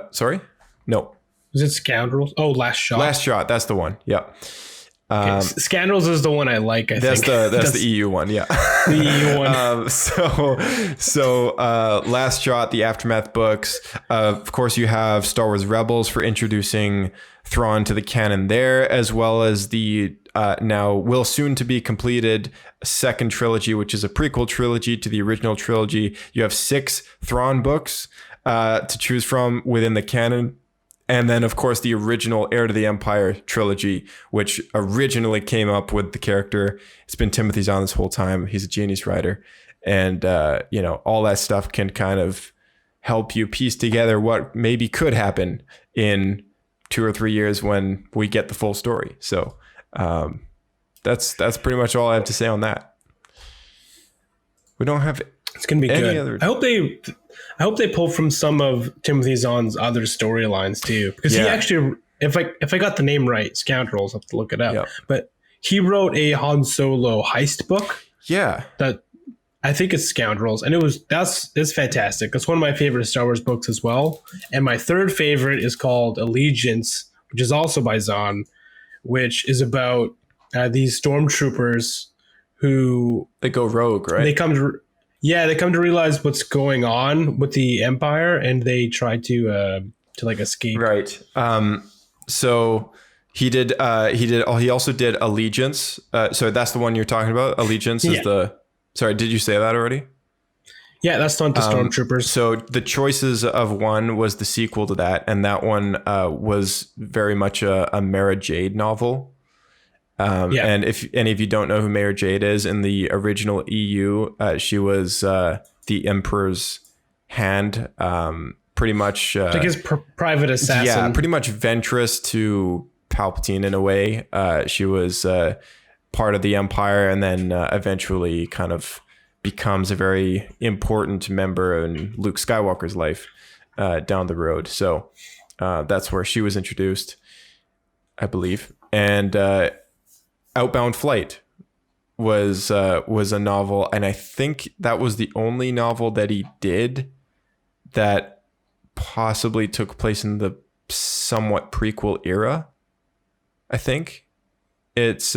Sorry, no. Is it Scoundrels? Oh, Last Shot. Last Shot. That's the one. Yeah. Okay. Scoundrels is the one I like. That's the EU one, yeah. The EU one. So Last Shot, the Aftermath books. Of course, you have Star Wars Rebels for introducing Thrawn to the canon there, as well as the now will soon to be completed second trilogy, which is a prequel trilogy to the original trilogy. You have 6 Thrawn books to choose from within the canon. And then, of course, the original Heir to the Empire trilogy, which originally came up with the character. It's been Timothy Zahn this whole time. He's a genius writer. And, all that stuff can kind of help you piece together what maybe could happen in 2 or 3 years when we get the full story. So that's pretty much all I have to say on that. We don't have it's gonna be good. I hope they pull from some of Timothy Zahn's other storylines too, because he actually, if I got the name right, Scoundrels, I have to look it up. Yeah. But he wrote a Han Solo heist book. Yeah, that I think it's Scoundrels, and it's fantastic. It's one of my favorite Star Wars books as well. And my third favorite is called Allegiance, which is also by Zahn, which is about these stormtroopers who they go rogue, right? They come to realize what's going on with the Empire, and they try to escape. Right. So he also did Allegiance. So that's the one you're talking about. Allegiance is sorry, did you say that already? Yeah, that's not the Stormtroopers. So the Choices of One was the sequel to that, and that one was very much a Mara Jade novel. And if any of you don't know who Mara Jade is, in the original EU, she was the Emperor's hand, pretty much like his private assassin. Yeah, pretty much Ventress to Palpatine in a way. She was part of the Empire, and then eventually kind of becomes a very important member in Luke Skywalker's life down the road. So that's where she was introduced, I believe. And Outbound Flight was a novel, and I think that was the only novel that he did that possibly took place in the somewhat prequel era. I think it's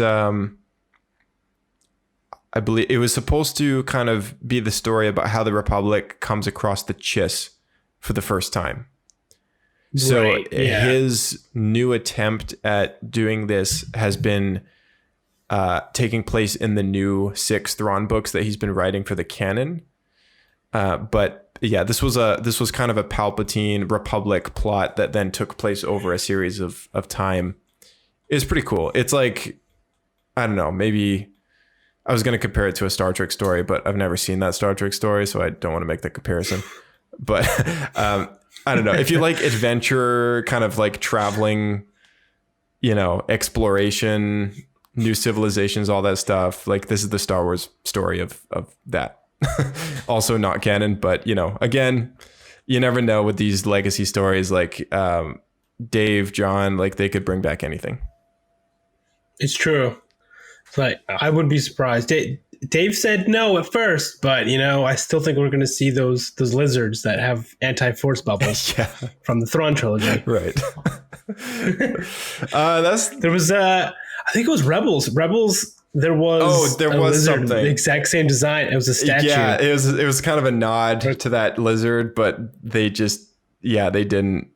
I believe it was supposed to kind of be the story about how the Republic comes across the Chiss for the first time. So his new attempt at doing this has been taking place in the new 6 Thrawn books that he's been writing for the canon. But yeah, this was kind of a Palpatine Republic plot that then took place over a series of time. It's pretty cool. It's like, I don't know, maybe I was going to compare it to a Star Trek story, but I've never seen that Star Trek story, so I don't want to make that comparison. But I don't know. If you like adventure, kind of like traveling, exploration, new civilizations, all that stuff, like this is the Star Wars story of that. Also not canon, but again, you never know with these legacy stories, like Dave, John, like they could bring back anything. It's true. It's like, I wouldn't be surprised. Dave said no at first, but I still think we're going to see those lizards that have anti-force bubbles from the Thrawn trilogy. Right. There was I think it was Rebels. There was something. The exact same design. It was a statue. Yeah, it was kind of a nod to that lizard, but they just they didn't.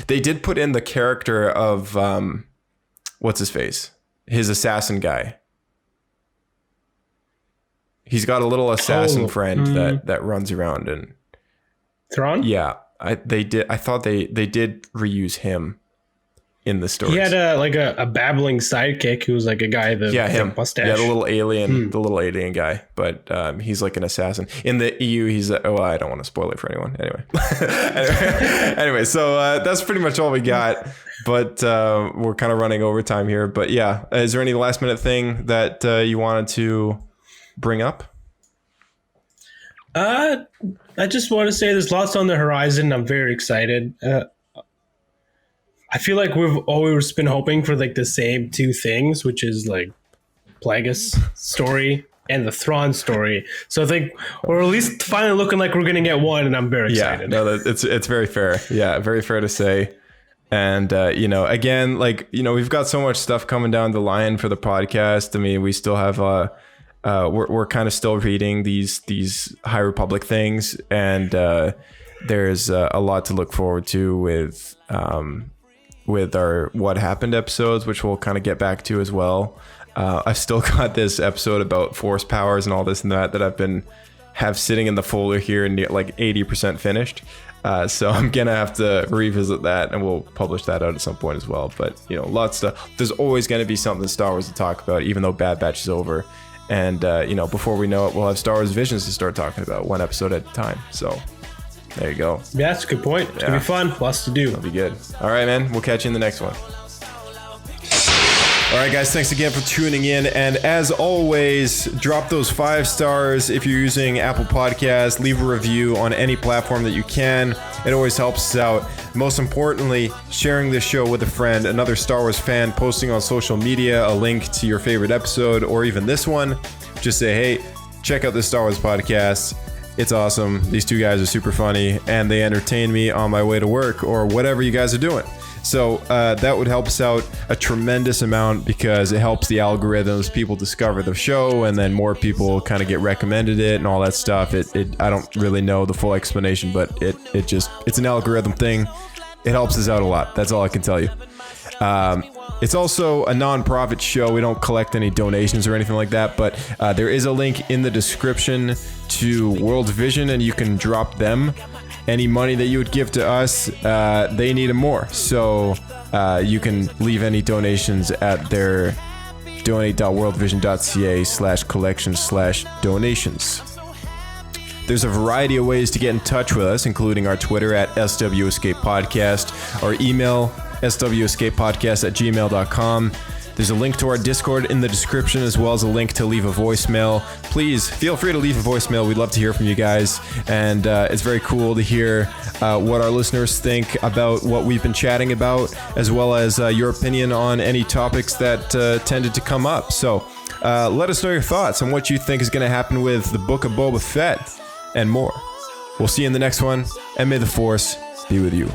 They did put in the character of what's his face? His assassin guy. He's got a little assassin friend that runs around and Thrawn? Yeah, I thought they did reuse him in the stories. He had a babbling sidekick who was like a guy with him. mustache. Yeah, the little alien guy, but he's like an assassin. In the EU, he's I don't want to spoil it for anyone. Anyway, so that's pretty much all we got. But we're kind of running over time here. But yeah, is there any last minute thing that you wanted to bring up? I just want to say there's lots on the horizon. I'm very excited. I feel like we've always been hoping for like the same 2 things, which is like Plagueis story and the Thrawn story. So I think we're at least finally looking like we're going to get one, and I'm very excited. Yeah, no, it's very fair. Yeah, very fair to say. And again, like we've got so much stuff coming down the line for the podcast. I mean, we still have we're kind of still reading these High Republic things, and there's a lot to look forward to with our What Happened episodes, which we'll kind of get back to as well. I've still got this episode about force powers and all this and that I've have sitting in the folder here and like 80% finished. So I'm gonna have to revisit that, and we'll publish that out at some point as well. But lots of stuff. There's always gonna be something Star Wars to talk about, even though Bad Batch is over. And before we know it, we'll have Star Wars Visions to start talking about, one episode at a time. So there you go. Yeah, that's a good point. It's gonna be fun. Lots to do. It'll be good. All right, man. We'll catch you in the next one. All right, guys. Thanks again for tuning in. And as always, drop those 5 stars if you're using Apple Podcasts. Leave a review on any platform that you can. It always helps us out. Most importantly, sharing this show with a friend, another Star Wars fan, posting on social media a link to your favorite episode or even this one. Just say, hey, check out this Star Wars podcast. It's awesome. These 2 guys are super funny, and they entertain me on my way to work or whatever you guys are doing. So that would help us out a tremendous amount, because it helps the algorithms. People discover the show, and then more people kind of get recommended it and all that stuff. I don't really know the full explanation, but it's an algorithm thing. It helps us out a lot. That's all I can tell you. It's also a non-profit show. We don't collect any donations or anything like that, but there is a link in the description to World Vision, and you can drop them any money that you would give to us. They need it more. So you can leave any donations at their donate.worldvision.ca/collections/donations. There's a variety of ways to get in touch with us, including our Twitter at SW Escape Podcast, our email swescapepodcast@gmail.com. There's a link to our Discord in the description, as well as a link to leave a voicemail. Please feel free to leave a voicemail. We'd love to hear from you guys. And it's very cool to hear what our listeners think about what we've been chatting about, as well as your opinion on any topics that tended to come up. So let us know your thoughts on what you think is going to happen with the Book of Boba Fett and more. We'll see you in the next one, and may the Force be with you.